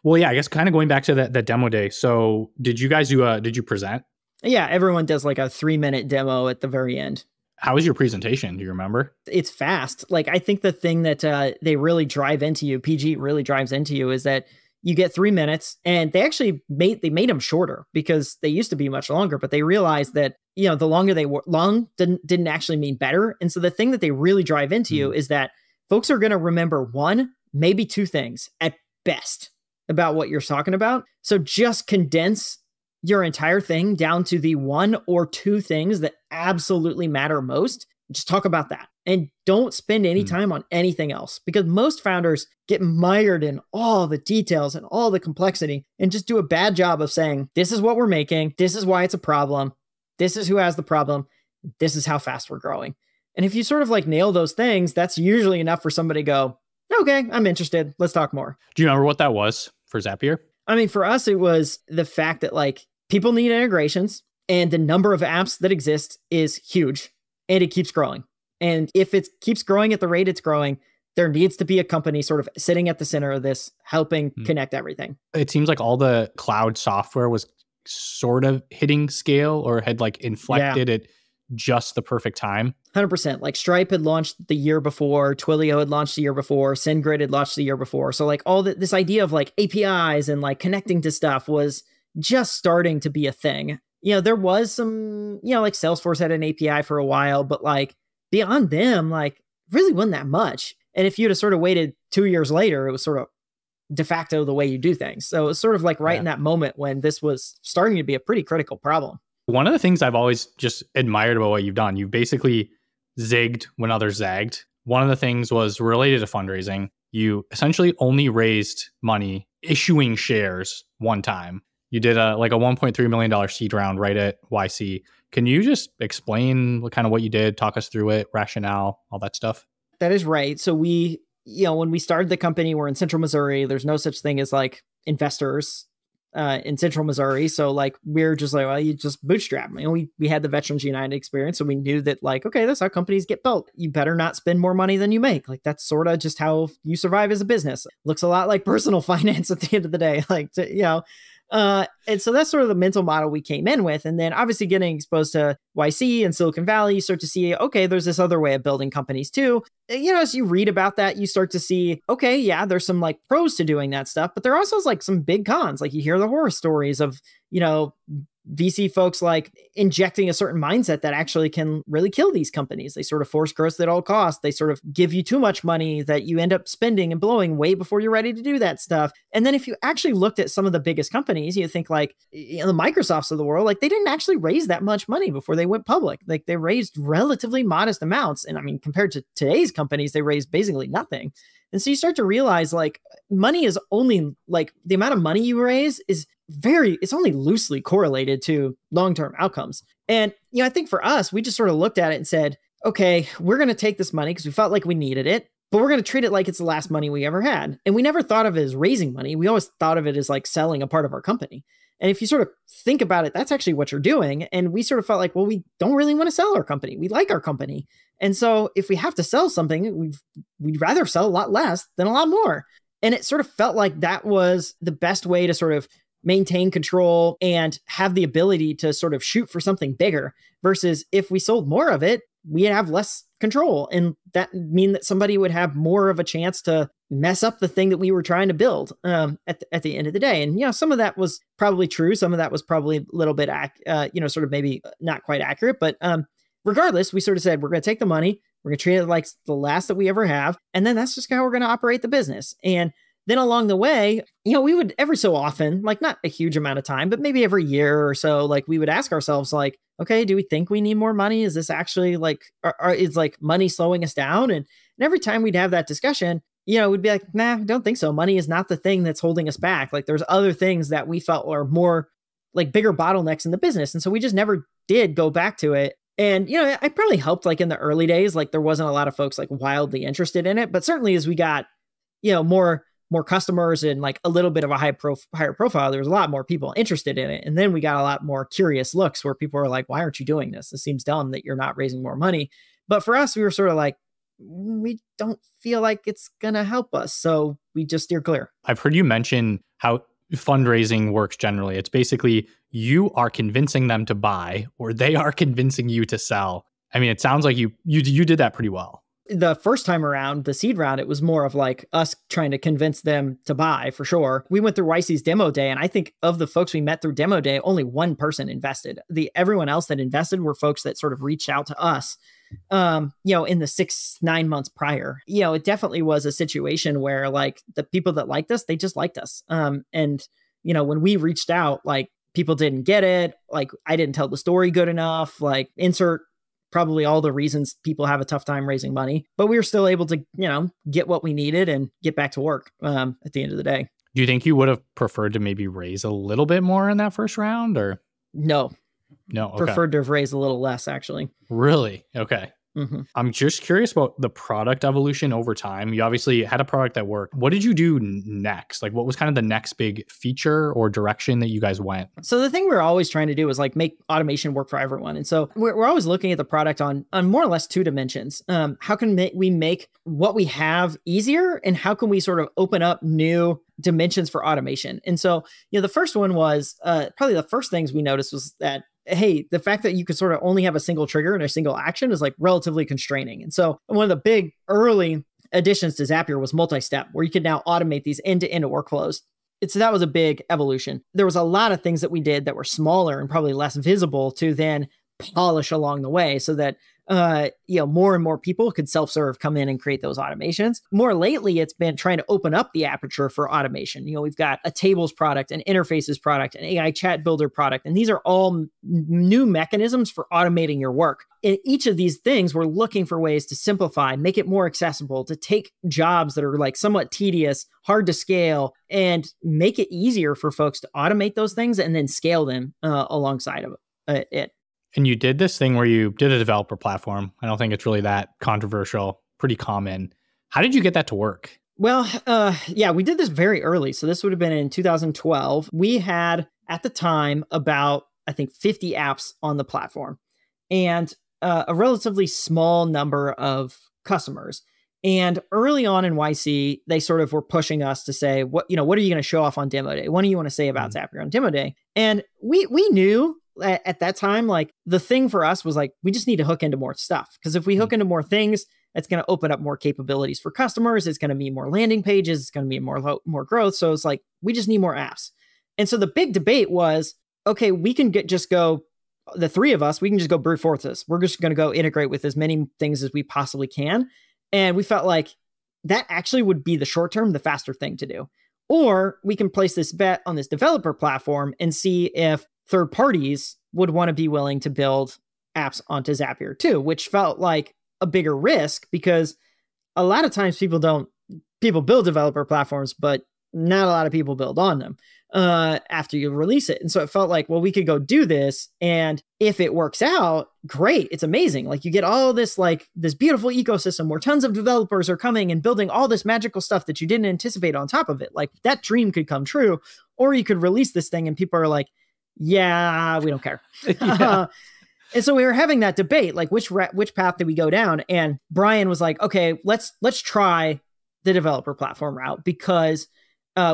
Well, yeah, I guess kind of going back to that demo day. So did you guys did you present? Yeah, everyone does like a 3-minute demo at the very end. How was your presentation? Do you remember? It's fast. Like, I think the thing that they really drive into you, PG really drives into you, is that you get 3 minutes, and they actually made them shorter because they used to be much longer, but they realized that, the longer they were didn't actually mean better. And so the thing that they really drive into you is that folks are going to remember 1, maybe 2 things at best about what you're talking about. So just condense your entire thing down to the 1 or 2 things that absolutely matter most. Just talk about that and don't spend any time on anything else, because most founders get mired in all the details and all the complexity and just do a bad job of saying, this is what we're making. This is why it's a problem. This is who has the problem. This is how fast we're growing. And if you sort of like nail those things, that's usually enough for somebody to go, okay, I'm interested. Let's talk more. Do you remember what that was for Zapier? I mean, for us, it was the fact that like people need integrations and the number of apps that exist is huge and it keeps growing. And if it keeps growing at the rate it's growing, there needs to be a company sort of sitting at the center of this, helping connect everything. It seems like all the cloud software was sort of hitting scale or had like inflected at just the perfect time. 100%. Like Stripe had launched the year before, Twilio had launched the year before, SendGrid had launched the year before. So like all this idea of like APIs and like connecting to stuff was just starting to be a thing. There was some, like Salesforce had an API for a while, but like beyond them, like really wasn't that much. And if you'd have sort of waited 2 years later, it was sort of de facto the way you do things. So it was sort of like right in that moment when this was starting to be a pretty critical problem. One of the things I've always just admired about what you've done, you've basically zigged when others zagged. One of the things was related to fundraising. You essentially only raised money issuing shares one time. You did a $1.3 million seed round right at YC. Can you just explain what you did, talk us through it, rationale, all that stuff? That is right. So we, when we started the company, we're in Central Missouri. There's no such thing as like investors in Central Missouri. So like, we're just like, well, you just bootstrap. We had the Veterans United experience. So we knew that like, okay, that's how companies get built. You better not spend more money than you make. Like that's sort of just how you survive as a business. Looks a lot like personal finance at the end of the day. And so that's sort of the mental model we came in with. And then obviously getting exposed to YC and Silicon Valley, you start to see, okay, there's this other way of building companies too. As you read about that, you start to see, okay, yeah, there's some like pros to doing that stuff, but there also is like some big cons. Like you hear the horror stories of, VC folks like injecting a certain mindset that actually can really kill these companies. They sort of force growth at all costs. They sort of give you too much money that you end up spending and blowing way before you're ready to do that stuff. And then if you actually looked at some of the biggest companies, you think like the Microsofts of the world, like they didn't actually raise that much money before they went public. Like they raised relatively modest amounts. And I mean, compared to today's companies, they raised basically nothing. And so you start to realize like money is only like the amount of money you raise is it's only loosely correlated to long-term outcomes. And, I think for us, we just sort of looked at it and said, okay, we're going to take this money because we felt like we needed it, but we're going to treat it like it's the last money we ever had. And we never thought of it as raising money. We always thought of it as like selling a part of our company. And if you sort of think about it, that's actually what you're doing. And we sort of felt like, well, we don't really want to sell our company. We like our company. And so if we have to sell something, we'd rather sell a lot less than a lot more. And it sort of felt like that was the best way to sort of maintain control and have the ability to sort of shoot for something bigger versus if we sold more of it, we'd have less control. And that mean that somebody would have more of a chance to mess up the thing that we were trying to build at the end of the day. And, some of that was probably true. Some of that was probably a little bit, sort of maybe not quite accurate. But regardless, we sort of said, we're going to take the money. We're going to treat it like the last that we ever have. And then that's just how we're going to operate the business. And then along the way, we would every so often, like not a huge amount of time, but maybe every year or so, like we would ask ourselves like, okay, do we think we need more money? Is this actually like, is like money slowing us down? And every time we'd have that discussion, we'd be like, nah, I don't think so. Money is not the thing that's holding us back. Like there's other things that we felt were more like bigger bottlenecks in the business. And so we just never did go back to it. And, I probably helped like in the early days, like there wasn't a lot of folks like wildly interested in it, but certainly as we got, more more customers and like a little bit of a higher profile, there was a lot more people interested in it. And then we got a lot more curious looks where people were like, why aren't you doing this? This seems dumb that you're not raising more money. But for us, we were sort of like, we don't feel like it's going to help us. So we just steer clear. I've heard you mention how fundraising works generally. It's basically you are convincing them to buy or they are convincing you to sell. I mean, it sounds like you did that pretty well. The first time around, the seed round, it was more of like us trying to convince them to buy for sure. We went through YC's demo day, and I think of the folks we met through demo day, only one person invested. Everyone else that invested were folks that sort of reached out to us, in the 6-9 months prior. It definitely was a situation where like the people that liked us, they just liked us. And when we reached out, like people didn't get it. Like I didn't tell the story good enough, like insert probably all the reasons people have a tough time raising money, but we were still able to, get what we needed and get back to work at the end of the day. Do you think you would have preferred to maybe raise a little bit more in that first round or? No. Okay. Preferred to have raised a little less, actually. Really? Okay. Mm-hmm. I'm just curious about the product evolution over time. You obviously had a product that worked. What did you do next? Like what was kind of the next big feature or direction that you guys went? So the thing we're always trying to do is like make automation work for everyone. And so we're always looking at the product on more or less 2 dimensions. How can we make what we have easier, and how can we sort of open up new dimensions for automation? And so, the first one was probably the first things we noticed was that, hey, the fact that you could sort of only have a single trigger and a single action is like relatively constraining. And so one of the big early additions to Zapier was multi-step, where you could now automate these end-to-end workflows. So that was a big evolution. There was a lot of things that we did that were smaller and probably less visible to then polish along the way so that more and more people could self-serve, come in and create those automations. More lately, it's been trying to open up the aperture for automation. We've got a tables product, an interfaces product, an AI chat builder product, and these are all new mechanisms for automating your work. In each of these things, we're looking for ways to simplify, make it more accessible, to take jobs that are like somewhat tedious, hard to scale, and make it easier for folks to automate those things and then scale them alongside of it. And you did this thing where you did a developer platform. I don't think it's really that controversial, pretty common. How did you get that to work? Well, we did this very early. So this would have been in 2012. We had at the time about, I think, 50 apps on the platform and a relatively small number of customers. And early on in YC, they sort of were pushing us to say, what are you going to show off on demo day? What do you want to say about Zapier on demo day? And we knew at that time, like the thing for us was like, we just need to hook into more stuff. Because if we hook into more things, it's going to open up more capabilities for customers. It's going to mean more landing pages. It's going to mean more growth. So it's like, we just need more apps. And so the big debate was, okay, we can the 3 of us, we can just go brute force this. We're just going to go integrate with as many things as we possibly can. And we felt like that actually would be the short term, the faster thing to do. Or we can place this bet on this developer platform and see if third parties would want to be willing to build apps onto Zapier too, which felt like a bigger risk because a lot of times people build developer platforms, but not a lot of people build on them after you release it. And so it felt like, well, we could go do this. And if it works out, great. It's amazing. Like you get all this, like this beautiful ecosystem where tons of developers are coming and building all this magical stuff that you didn't anticipate on top of it. Like that dream could come true, or you could release this thing and people are like, yeah, we don't care. And so we were having that debate, like which path did we go down? And Bryan was like, okay, let's try the developer platform route because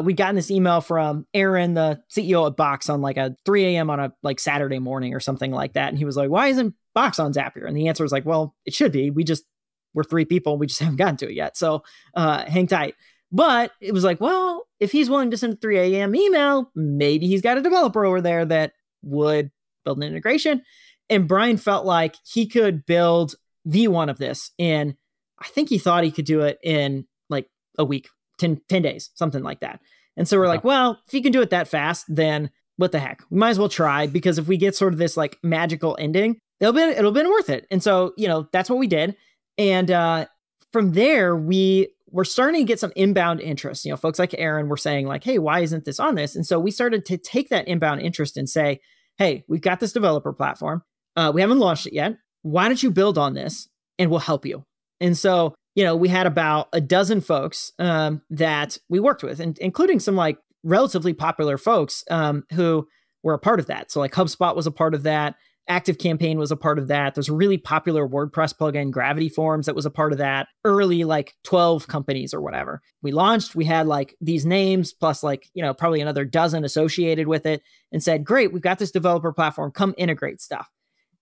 we'd gotten this email from Aaron, the CEO of Box, on like a 3 a.m. on a like Saturday morning or something like that. And he was like, why isn't Box on Zapier? And the answer was like, well, it should be. We're 3 people. We just haven't gotten to it yet. So hang tight. But it was like, well, if he's willing to send a 3 a.m. email, maybe he's got a developer over there that would build an integration. And Bryan felt like he could build V1 of this in, I think he thought he could do it in like a week, 10 days, something like that. And so we're like, well, if he can do it that fast, then what the heck? We might as well try, because if we get sort of this like magical ending, it'll be worth it. And so, that's what we did. And from there, we were starting to get some inbound interest. Folks like Aaron were saying like, hey, why isn't this on this? And so we started to take that inbound interest and say, hey, we've got this developer platform. We haven't launched it yet. Why don't you build on this and we'll help you? And so we had about a dozen folks that we worked with, and including some like relatively popular folks who were a part of that. So like HubSpot was a part of that. ActiveCampaign was a part of that. There's a really popular WordPress plugin, Gravity Forms, that was a part of that. Early like 12 companies or whatever. We launched, we had like these names plus like, probably another dozen associated with it, and said, great, we've got this developer platform, come integrate stuff.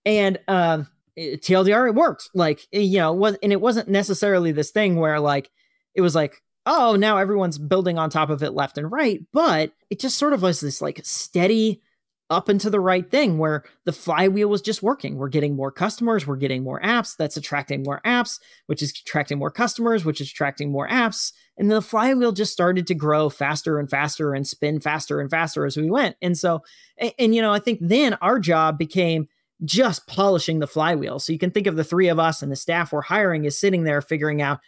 And TLDR, it worked. Like, it wasn't necessarily this thing where like, it was like, oh, now everyone's building on top of it left and right. But it just sort of was this like steady up into the right thing where the flywheel was just working. We're getting more customers, we're getting more apps, that's attracting more apps, which is attracting more customers, which is attracting more apps. And the flywheel just started to grow faster and faster and spin faster and faster as we went. And so, I think then our job became just polishing the flywheel. So you can think of the three of us and the staff we're hiring is sitting there figuring out,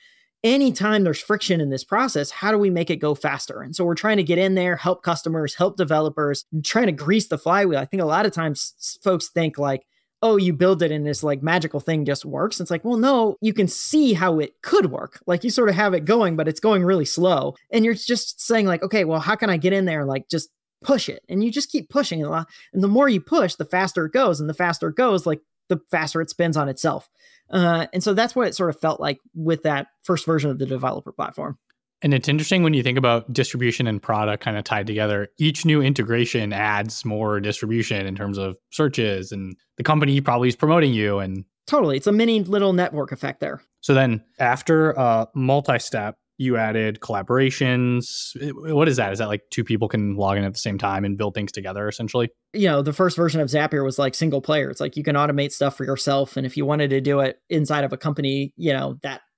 anytime there's friction in this process, how do we make it go faster? And so we're trying to get in there, help customers, help developers, and trying to grease the flywheel. I think a lot of times folks think like, oh, you build it and this like magical thing just works. It's like, well, no, you can see how it could work. Like you sort of have it going, but it's going really slow. And you're just saying like, okay, well, how can I get in there and like just push it? And you just keep pushing a lot. And the more you push, the faster it goes. And the faster it goes, like the faster it spins on itself. And so that's what it sort of felt like with that first version of the developer platform. And it's interesting when you think about distribution and product kind of tied together. Each new integration adds more distribution in terms of searches, and the company probably is promoting you. And totally, it's a mini little network effect there. So then after multi-step, you added collaborations. What is that? Is that like two people can log in at the same time and build things together, essentially? The first version of Zapier was like single player. It's like you can automate stuff for yourself. And if you wanted to do it inside of a company,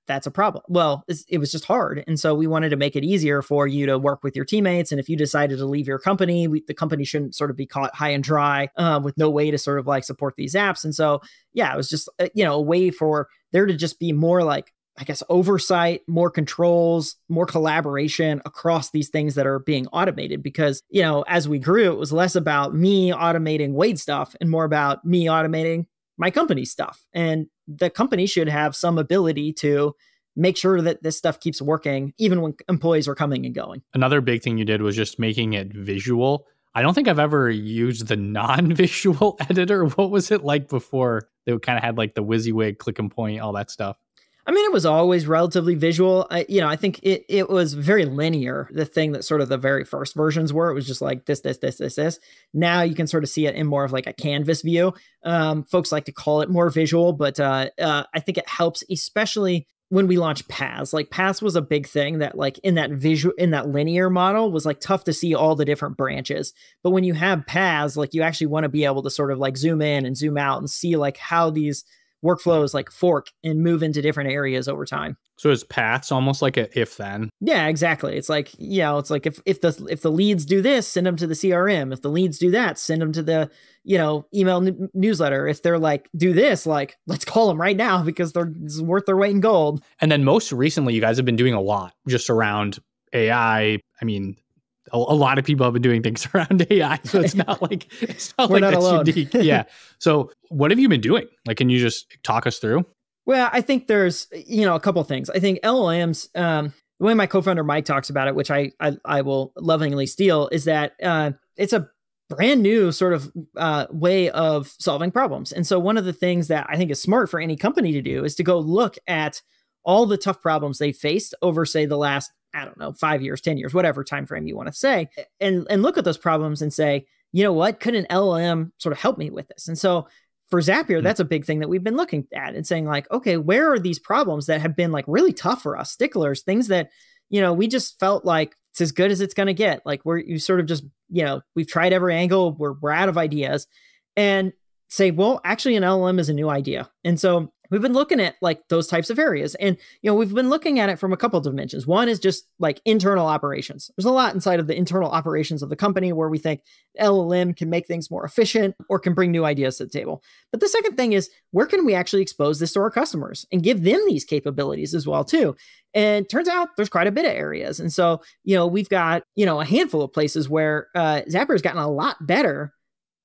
that's a problem. Well, it was just hard. And so we wanted to make it easier for you to work with your teammates. And if you decided to leave your company, the company shouldn't sort of be caught high and dry with no way to sort of like support these apps. And so, it was just, a way for there to just be more like, I guess, oversight, more controls, more collaboration across these things that are being automated. Because, as we grew, it was less about me automating Wade's stuff and more about me automating my company's stuff. And the company should have some ability to make sure that this stuff keeps working, even when employees are coming and going. Another big thing you did was just making it visual. I don't think I've ever used the non-visual editor. What was it like before? They kind of had like the WYSIWYG, click and point, all that stuff. I mean, it was always relatively visual. I think it was very linear. The thing that sort of the very first versions were, it was just like this. Now you can sort of see it in more of like a canvas view. Folks like to call it more visual, but I think it helps, especially when we launched paths. Like paths was a big thing that like in that linear model was like tough to see all the different branches. But when you have paths, like you actually want to be able to sort of like zoom in and zoom out and see like how these workflows like fork and move into different areas over time. So is paths almost like a if then? Yeah, exactly. It's like, it's like if the leads do this, send them to the CRM. If the leads do that, send them to the, email newsletter. If they're like, do this, like, let's call them right now because it's worth their weight in gold. And then most recently, you guys have been doing a lot just around AI. I mean, a lot of people have been doing things around AI, so it's not like We're not alone. Unique. Yeah. So what have you been doing? Like, can you just talk us through? Well, I think there's a couple of things. I think LLMs, the way my co-founder Mike talks about it, which I will lovingly steal, is that it's a brand new sort of way of solving problems. And so one of the things that I think is smart for any company to do is to go look at all the tough problems they faced over, say, the last 5 years, 10 years, whatever time frame you want to say, and look at those problems and say, you know what, could an LLM sort of help me with this? And so for Zapier, that's a big thing that we've been looking at and saying like, okay, where are these problems that have been like really tough for us, sticklers, things that, we just felt like it's as good as it's going to get. Like you sort of just, we've tried every angle, we're out of ideas, and say, well, actually an LLM is a new idea. And so we've been looking at like those types of areas. And, we've been looking at it from a couple of dimensions. One is just like internal operations. There's a lot inside of the internal operations of the company where we think LLM can make things more efficient or can bring new ideas to the table. But the second thing is, where can we actually expose this to our customers and give them these capabilities as well, too? And turns out there's quite a bit of areas. And so, we've got, a handful of places where Zapier has gotten a lot better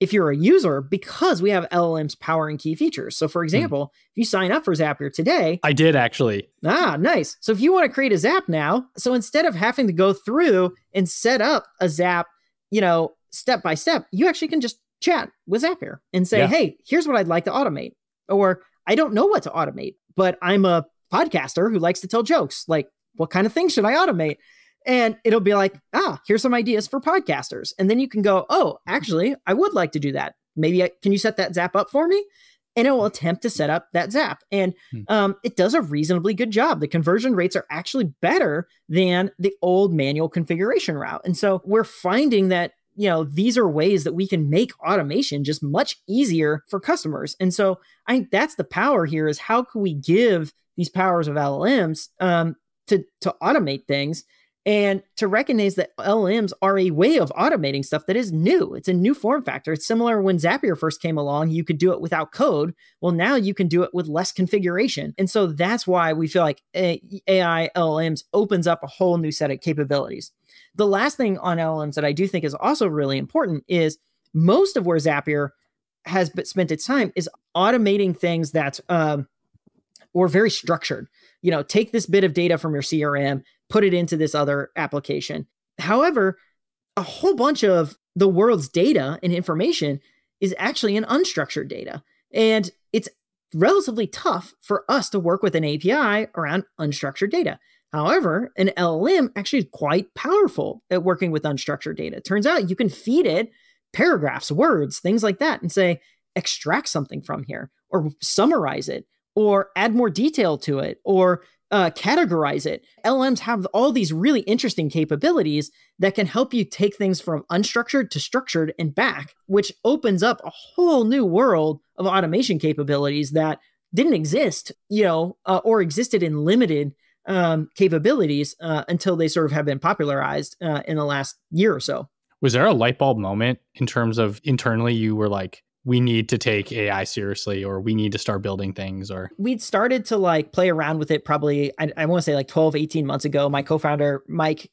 if you're a user, because we have LLMs powering key features. So for example, if you sign up for Zapier today. I did actually. Ah, nice. So if you want to create a Zap now, so instead of having to go through and set up a Zap, step by step, you actually can just chat with Zapier and say, hey, here's what I'd like to automate. Or I don't know what to automate, but I'm a podcaster who likes to tell jokes. Like, what kind of things should I automate? And it'll be like, here's some ideas for podcasters. And then you can go, oh, actually, I would like to do that. Maybe can you set that Zap up for me? And it will attempt to set up that Zap. And it does a reasonably good job. The conversion rates are actually better than the old manual configuration route. And so we're finding that, these are ways that we can make automation just much easier for customers. And so I think that's the power here, is how can we give these powers of LLMs to automate things, and to recognize that LLMs are a way of automating stuff that is new. It's a new form factor. It's similar when Zapier first came along, you could do it without code. Well, now you can do it with less configuration. And so that's why we feel like AI LLMs opens up a whole new set of capabilities. The last thing on LLMs that I do think is also really important is most of where Zapier has spent its time is automating things that were very structured. Take this bit of data from your CRM, put it into this other application. However, a whole bunch of the world's data and information is actually in unstructured data. And it's relatively tough for us to work with an API around unstructured data. However, an LLM actually is quite powerful at working with unstructured data. It turns out you can feed it paragraphs, words, things like that, and say, extract something from here, or summarize it, or add more detail to it, or categorize it. LLMs have all these really interesting capabilities that can help you take things from unstructured to structured and back, which opens up a whole new world of automation capabilities that didn't exist, or existed in limited capabilities until they sort of have been popularized in the last year or so. Was there a light bulb moment in terms of internally you were like, we need to take AI seriously, or we need to start building things? Or we'd started to play around with it probably, I want to say 12, 18 months ago. My co-founder, Mike,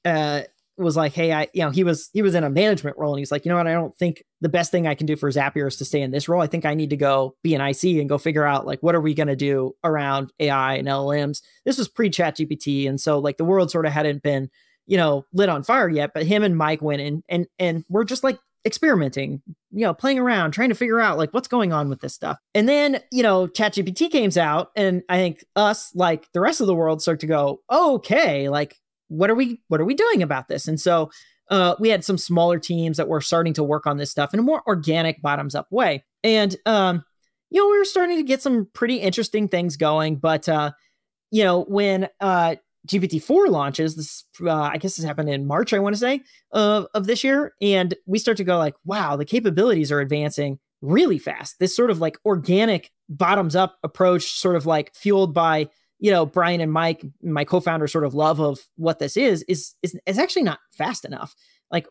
was like, hey, he was in a management role, and he's like, I don't think the best thing I can do for Zapier is to stay in this role. I think I need to go be an IC and go figure out what are we going to do around AI and LLMs. This was pre-ChatGPT. And so the world sort of hadn't been, lit on fire yet, but him and Mike went in and we're just experimenting, playing around, trying to figure out what's going on with this stuff. And then, ChatGPT came out, and I think us, the rest of the world, start to go, okay, what are we doing about this? And so we had some smaller teams that were starting to work on this stuff in a more organic, bottoms up way. And, we were starting to get some pretty interesting things going. But, when GPT-4 launches, this I guess this happened in March, I want to say, of this year. And we start to go wow, the capabilities are advancing really fast. This sort of organic bottoms up approach, sort of fueled by, Bryan and Mike, my co-founder, sort of love of what this is actually not fast enough.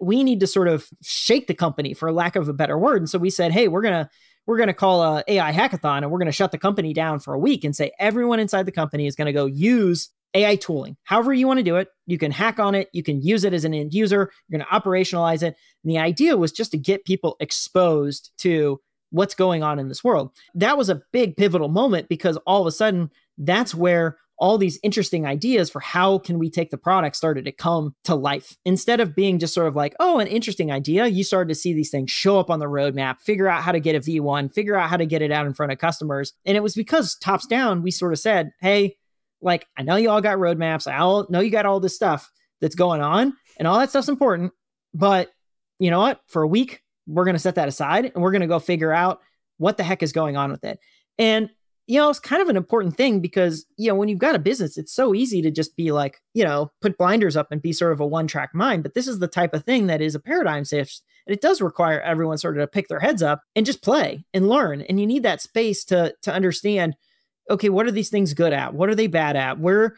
We need to sort of shake the company, for lack of a better word. And so we said, hey, we're going to call a AI hackathon, and we're going to shut the company down for a week and say everyone inside the company is going to go use AI tooling. However you want to do it, you can hack on it, you can use it as an end user, you're going to operationalize it. And the idea was just to get people exposed to what's going on in this world. That was a big pivotal moment, because all of a sudden, that's where all these interesting ideas for how can we take the product started to come to life. Instead of being just sort of an interesting idea, you started to see these things show up on the roadmap, figure out how to get a V1, figure out how to get it out in front of customers. And it was because tops down, we sort of said, hey, I know you all got roadmaps. I all know you got all this stuff that's going on, and all that stuff's important. But you know what? For a week, we're going to set that aside, and we're going to go figure out what the heck is going on with it. And, it's kind of an important thing, because, when you've got a business, it's so easy to just be put blinders up and be sort of a one-track mind. But this is the type of thing that is a paradigm shift. And it does require everyone sort of to pick their heads up and just play and learn. And you need that space to understand, okay, what are these things good at? What are they bad at? Where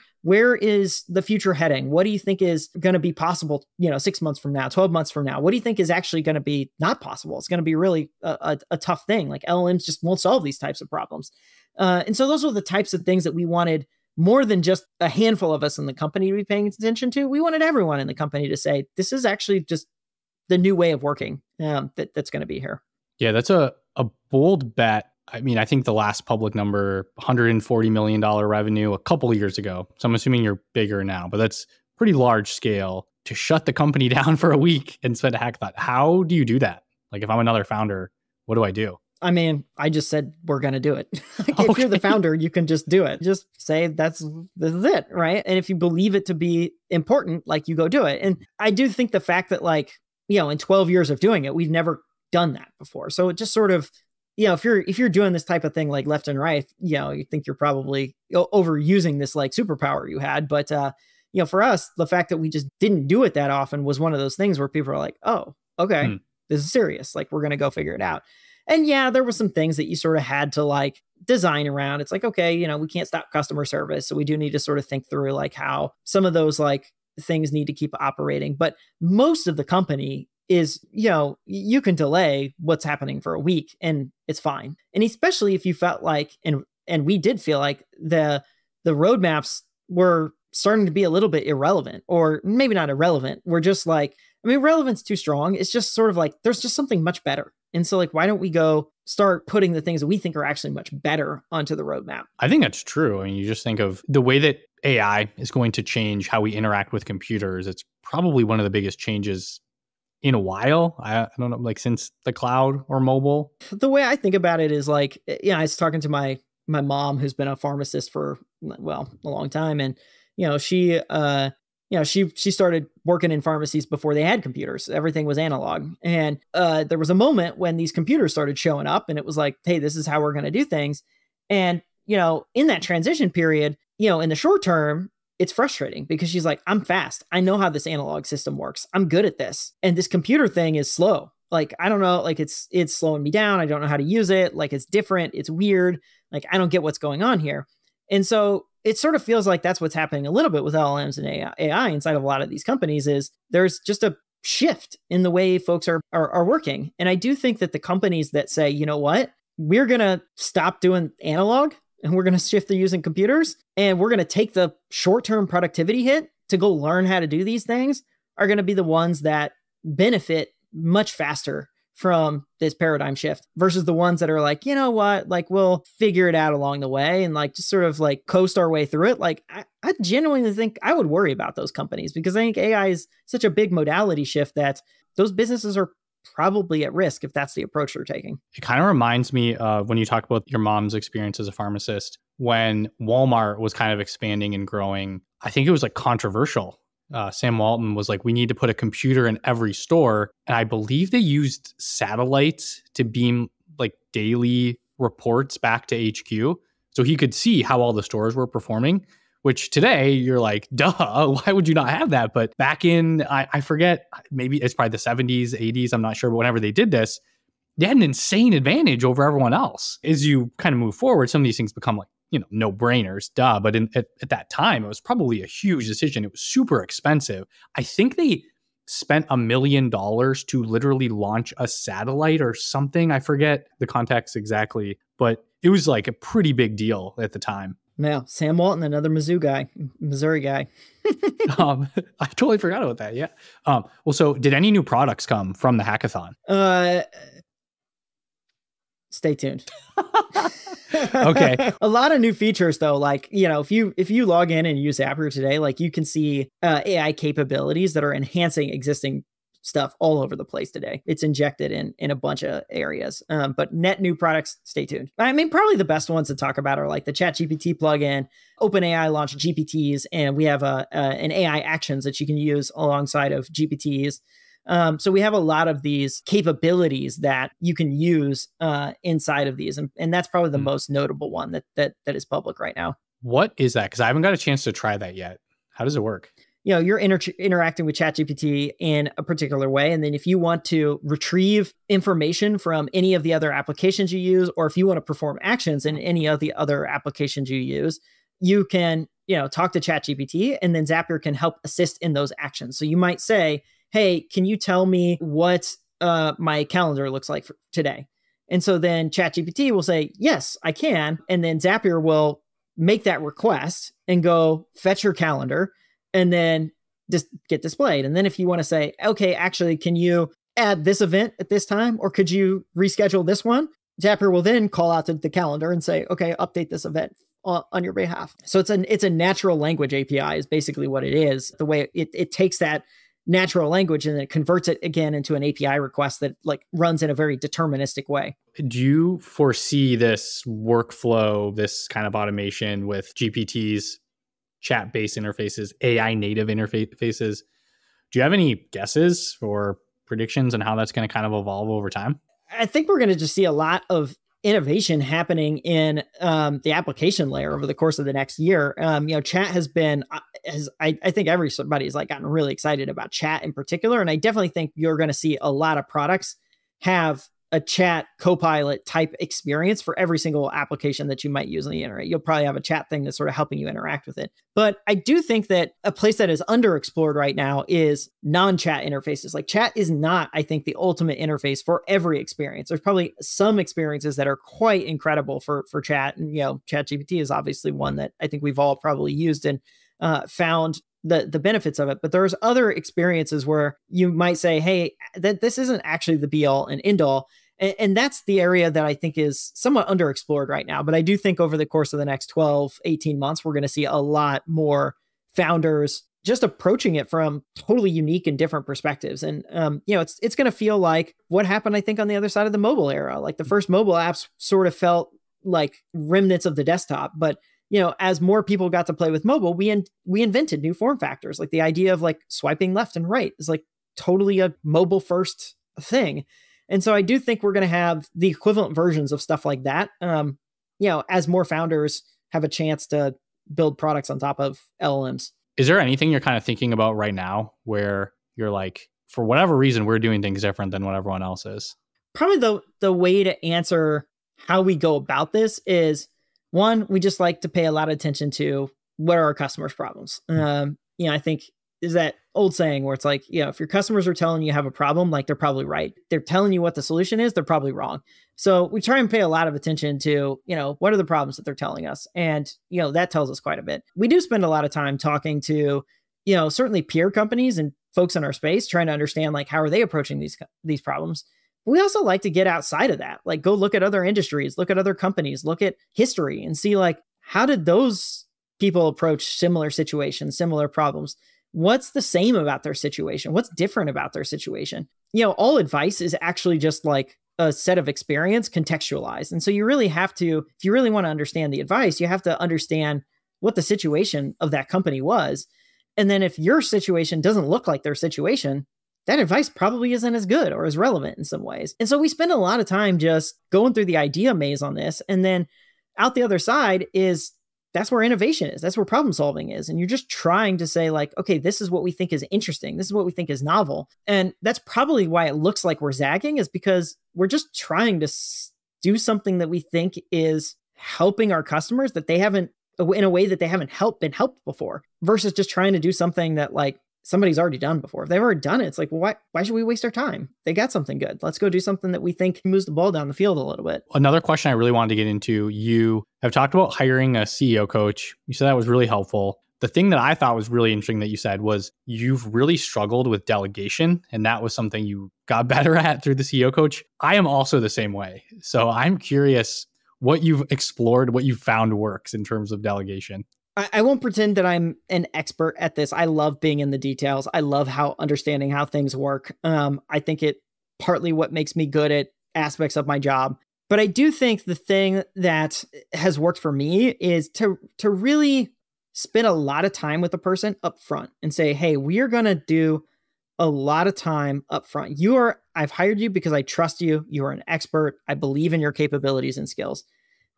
is the future heading? What do you think is going to be possible, 6 months from now, 12 months from now? What do you think is actually going to be not possible? It's going to be really a tough thing. LLMs just won't solve these types of problems. And so those were the types of things that we wanted more than just a handful of us in the company to be paying attention to. We wanted everyone in the company to say, this is actually just the new way of working that's going to be here. Yeah, that's a bold bet. I mean, I think the last public number, $140 million revenue a couple of years ago. So I'm assuming you're bigger now, but that's pretty large scale to shut the company down for a week and spend a hackathon. How do you do that? Like if I'm another founder, what do I do? I mean, I just said we're going to do it. Like, if you're the founder, you can just do it. Just say this is it, right? And if you believe it to be important, like you go do it. And I do think the fact that like, in 12 years of doing it, we've never done that before. So it just sort of, if you're doing this type of thing like left and right, you think you're probably overusing this like superpower you had. But, for us, the fact that we just didn't do it that often was one of those things where people are like, oh, okay, this is serious. Like, we're going to go figure it out. And yeah, there were some things that you sort of had to like design around. It's like, okay, we can't stop customer service. So we do need to sort of think through like how some of those like things need to keep operating. But most of the company is, you can delay what's happening for a week and it's fine. And especially if you felt like, and we did feel like the roadmaps were starting to be a little bit irrelevant, or maybe not irrelevant. We're just like, relevance too strong. It's just sort of like, there's just something much better. And so like, why don't we go start putting the things that we think are actually much better onto the roadmap? I think that's true. I mean, you just think of the way that AI is going to change how we interact with computers. It's probably one of the biggest changes in a while. I don't know, like since the cloud or mobile. The way I think about it is like, I was talking to my mom, who's been a pharmacist for, a long time. And, she started working in pharmacies before they had computers. Everything was analog. And there was a moment when these computers started showing up and it was like, hey, this is how we're going to do things. And, in that transition period, in the short term, it's frustrating because she's like, I'm fast. I know how this analog system works. I'm good at this. And this computer thing is slow. Like, I don't know, like it's slowing me down. I don't know how to use it. Like, it's different. It's weird. Like, I don't get what's going on here. And so it sort of feels like that's what's happening a little bit with LLMs and AI inside of a lot of these companies is there's just a shift in the way folks are working. And I do think that the companies that say, you know what, we're going to stop doing analog and we're going to shift to using computers and we're going to take the short-term productivity hit to go learn how to do these things are going to be the ones that benefit much faster from this paradigm shift versus the ones that are like, you know what, like we'll figure it out along the way and like just sort of like coast our way through it. Like I genuinely think I would worry about those companies because I think AI is such a big modality shift that those businesses are probably at risk if that's the approach they're taking. It kind of reminds me of when you talk about your mom's experience as a pharmacist, when Walmart was kind of expanding and growing. I think it was like controversial. Sam Walton was like, we need to put a computer in every store. And I believe they used satellites to beam like daily reports back to HQ. So he could see how all the stores were performing, which today you're like, duh, why would you not have that? But back in, I forget, maybe it's probably the 70s, 80s, I'm not sure. But whenever they did this, they had an insane advantage over everyone else. As you kind of move forward, some of these things become like, no-brainers, duh. But at that time, it was probably a huge decision. It was super expensive. I think they spent $1 million to literally launch a satellite or something. I forget the context exactly, but it was like a pretty big deal at the time. Yeah, Sam Walton, another Missouri guy. I totally forgot about that. Yeah. Well, so did any new products come from the hackathon? Stay tuned. Okay. A lot of new features though, like, if you log in and use Zapier today, like you can see AI capabilities that are enhancing existing stuff all over the place today. It's injected in a bunch of areas. But net new products, stay tuned. I mean, probably the best ones to talk about are like the ChatGPT plugin, OpenAI launched GPTs, and we have an AI actions that you can use alongside of GPTs. So we have a lot of these capabilities that you can use inside of these. And that's probably the most notable one that is public right now. What is that? Because I haven't got a chance to try that yet. How does it work? You're interacting with ChatGPT in a particular way. And then if you want to retrieve information from any of the other applications you use, or if you want to perform actions in any of the other applications you use, you can, talk to ChatGPT, and then Zapier can help assist in those actions. So you might say, hey, can you tell me what my calendar looks like for today? And so then ChatGPT will say, yes, I can. And then Zapier will make that request and go fetch your calendar and then just get displayed. And then if you want to say, okay, actually, can you add this event at this time? Or could you reschedule this one? Zapier will then call out to the calendar and say, okay, update this event on your behalf. So it's a natural language API is basically what it is. The way it takes that natural language and then it converts it again into an API request that like runs in a very deterministic way. Do you foresee this workflow, this kind of automation with GPTs, chat-based interfaces, AI native interfaces? Do you have any guesses or predictions on how that's going to kind of evolve over time? I think we're going to just see a lot of innovation happening in the application layer over the course of the next year. Chat has been, I think everybody's like gotten really excited about chat in particular. And I definitely think you're going to see a lot of products have a chat copilot type experience for every single application that you might use on the internet. You'll probably have a chat thing that's sort of helping you interact with it. But I do think that a place that is underexplored right now is non-chat interfaces. Like chat is not, I think, the ultimate interface for every experience. There's probably some experiences that are quite incredible for chat. And, ChatGPT is obviously one that I think we've all probably used and found the benefits of it. But there's other experiences where you might say, hey, this isn't actually the be all and end all. And that's the area that I think is somewhat underexplored right now. But I do think over the course of the next 12, 18 months, we're going to see a lot more founders just approaching it from totally unique and different perspectives. And, it's going to feel like what happened, I think, on the other side of the mobile era. Like the first mobile apps sort of felt like remnants of the desktop. But, as more people got to play with mobile, we invented new form factors. Like the idea of like swiping left and right is like totally a mobile first thing. And so I do think we're going to have the equivalent versions of stuff like that, as more founders have a chance to build products on top of LLMs. Is there anything you're kind of thinking about right now where you're like, for whatever reason, we're doing things different than what everyone else is? Probably the way to answer how we go about this is, one, we just like to pay a lot of attention to what are our customers' problems. I think is that old saying where it's like, if your customers are telling you have a problem, like they're probably right. They're telling you what the solution is, they're probably wrong. So we try and pay a lot of attention to, what are the problems that they're telling us? And, that tells us quite a bit. We do spend a lot of time talking to, certainly peer companies and folks in our space, trying to understand like, how are they approaching these problems? We also like to get outside of that, like go look at other industries, look at other companies, look at history and see like, how did those people approach similar situations, similar problems? What's the same about their situation? What's different about their situation? All advice is actually just like a set of experience contextualized. And so you really have to, if you really want to understand the advice, you have to understand what the situation of that company was. And then if your situation doesn't look like their situation, that advice probably isn't as good or as relevant in some ways. And so we spend a lot of time just going through the idea maze on this. And then out the other side is that's where innovation is. That's where problem solving is. And you're just trying to say like, okay, this is what we think is interesting. This is what we think is novel. And that's probably why it looks like we're zagging, is because we're just trying to do something that we think is helping our customers that they haven't, in a way that they haven't been helped before, versus just trying to do something that like somebody's already done before. If they've already done it, it's like, well, why should we waste our time? They got something good. Let's go do something that we think moves the ball down the field a little bit. Another question I really wanted to get into, you have talked about hiring a CEO coach. You said that was really helpful. The thing that I thought was really interesting that you said was you've really struggled with delegation, and that was something you got better at through the CEO coach. I am also the same way. So I'm curious what you've explored, what you've found works in terms of delegation. I won't pretend that I'm an expert at this. I love being in the details. I love understanding how things work. I think it partly what makes me good at aspects of my job. But I do think the thing that has worked for me is to really spend a lot of time with a person up front and say, hey, we are going to do a lot of time up front. I've hired you because I trust you. You are an expert. I believe in your capabilities and skills.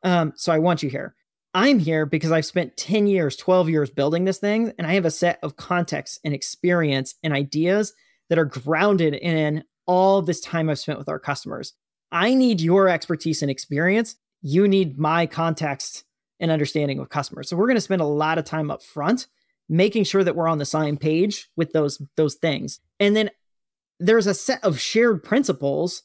So I want you here. I'm here because I've spent 10 years, 12 years building this thing, and I have a set of context and experience and ideas that are grounded in all this time I've spent with our customers. I need your expertise and experience. You need my context and understanding of customers. So we're going to spend a lot of time up front making sure that we're on the same page with those things. And then there's a set of shared principles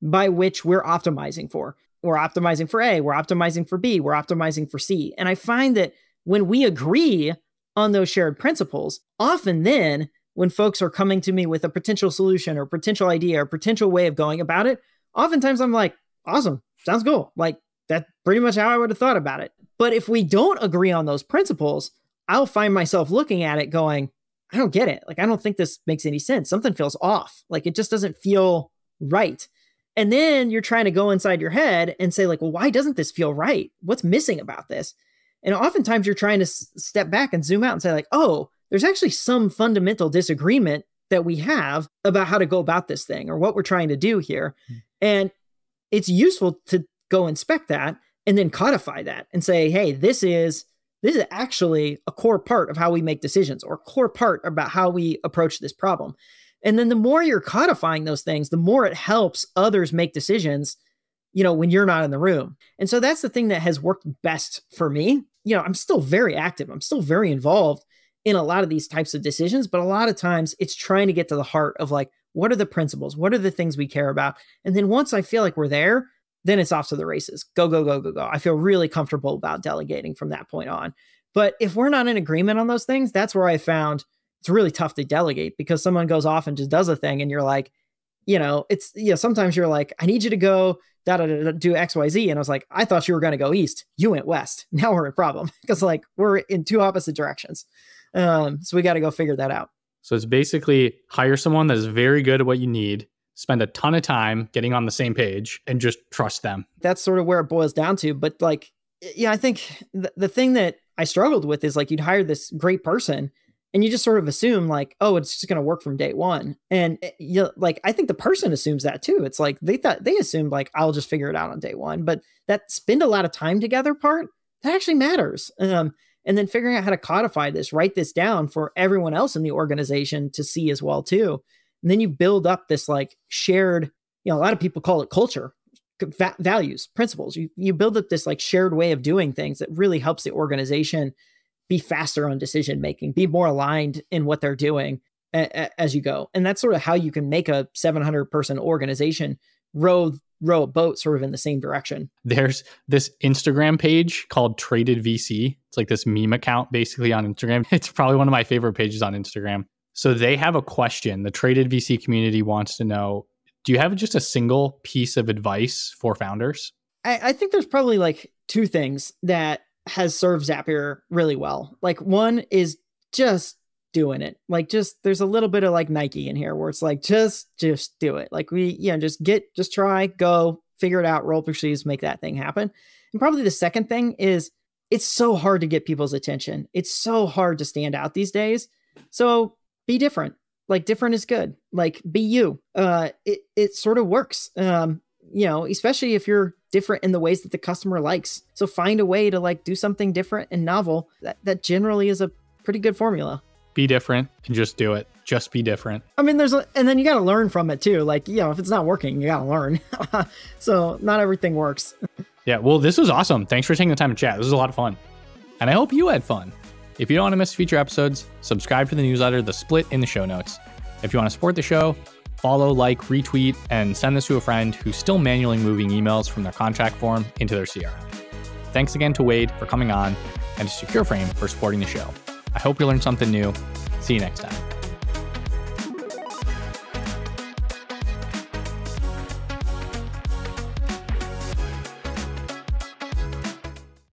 by which we're optimizing for. We're optimizing for A, we're optimizing for B, we're optimizing for C. And I find that when we agree on those shared principles, often then when folks are coming to me with a potential solution or potential idea or potential way of going about it, oftentimes I'm like, awesome, sounds cool. Like that's pretty much how I would have thought about it. But if we don't agree on those principles, I'll find myself looking at it going, I don't get it. Like, I don't think this makes any sense. Something feels off. Like it just doesn't feel right. And then you're trying to go inside your head and say like, well, why doesn't this feel right? What's missing about this? And oftentimes you're trying to step back and zoom out and say like, oh, there's actually some fundamental disagreement that we have about how to go about this thing or what we're trying to do here. And it's useful to go inspect that and then codify that and say, hey, this is actually a core part of how we make decisions or a core part about how we approach this problem. And then the more you're codifying those things, the more it helps others make decisions, when you're not in the room. And so that's the thing that has worked best for me. I'm still very active. I'm still very involved in a lot of these types of decisions, but a lot of times it's trying to get to the heart of like, what are the principles? What are the things we care about? And then once I feel like we're there, then it's off to the races. Go, go, go, go, go. I feel really comfortable about delegating from that point on. But if we're not in agreement on those things, that's where I found it's really tough to delegate because someone goes off and just does a thing and you're like, sometimes you're like, I need you to go do X, Y, Z. And I was like, I thought you were going to go east. You went west. Now we're in a problem because like we're in two opposite directions. So we got to go figure that out. So it's basically hire someone that is very good at what you need, spend a ton of time getting on the same page and just trust them. That's sort of where it boils down to. But like, yeah, I think the thing that I struggled with is like you'd hire this great person and you just sort of assume like, oh, it's just going to work from day one. And I think the person assumes that too. It's like they assumed like, I'll just figure it out on day one. But that spend a lot of time together part, that actually matters. And then figuring out how to codify this, write this down for everyone else in the organization to see as well too. And then you build up this like shared, a lot of people call it culture, values, principles. You build up this like shared way of doing things that really helps the organization be faster on decision making, be more aligned in what they're doing as you go. And that's sort of how you can make a 700 person organization row a boat sort of in the same direction. There's this Instagram page called Traded VC. It's like this meme account basically on Instagram. It's probably one of my favorite pages on Instagram. So they have a question. The Traded VC community wants to know, do you have just a single piece of advice for founders? I think there's probably like two things that has served Zapier really well. Like one is just doing it. Like there's a little bit of like Nike in here where it's like, just do it. Like just try, go, figure it out, roll up your sleeves, make that thing happen. And probably the second thing is it's so hard to get people's attention. It's so hard to stand out these days. So be different. Like different is good. Like be you. It sort of works. Especially if you're different in the ways that the customer likes. So find a way to like do something different and novel. That generally is a pretty good formula. Be different and just do it. Just be different. I mean, and then you got to learn from it too. Like, if it's not working, you got to learn. So not everything works. Yeah. Well, this was awesome. Thanks for taking the time to chat. This was a lot of fun. And I hope you had fun. If you don't want to miss future episodes, subscribe to the newsletter, The Split, in the show notes. If you want to support the show, follow, like, retweet, and send this to a friend who's still manually moving emails from their contact form into their CRM. Thanks again to Wade for coming on and to Secureframe for supporting the show. I hope you learned something new. See you next time.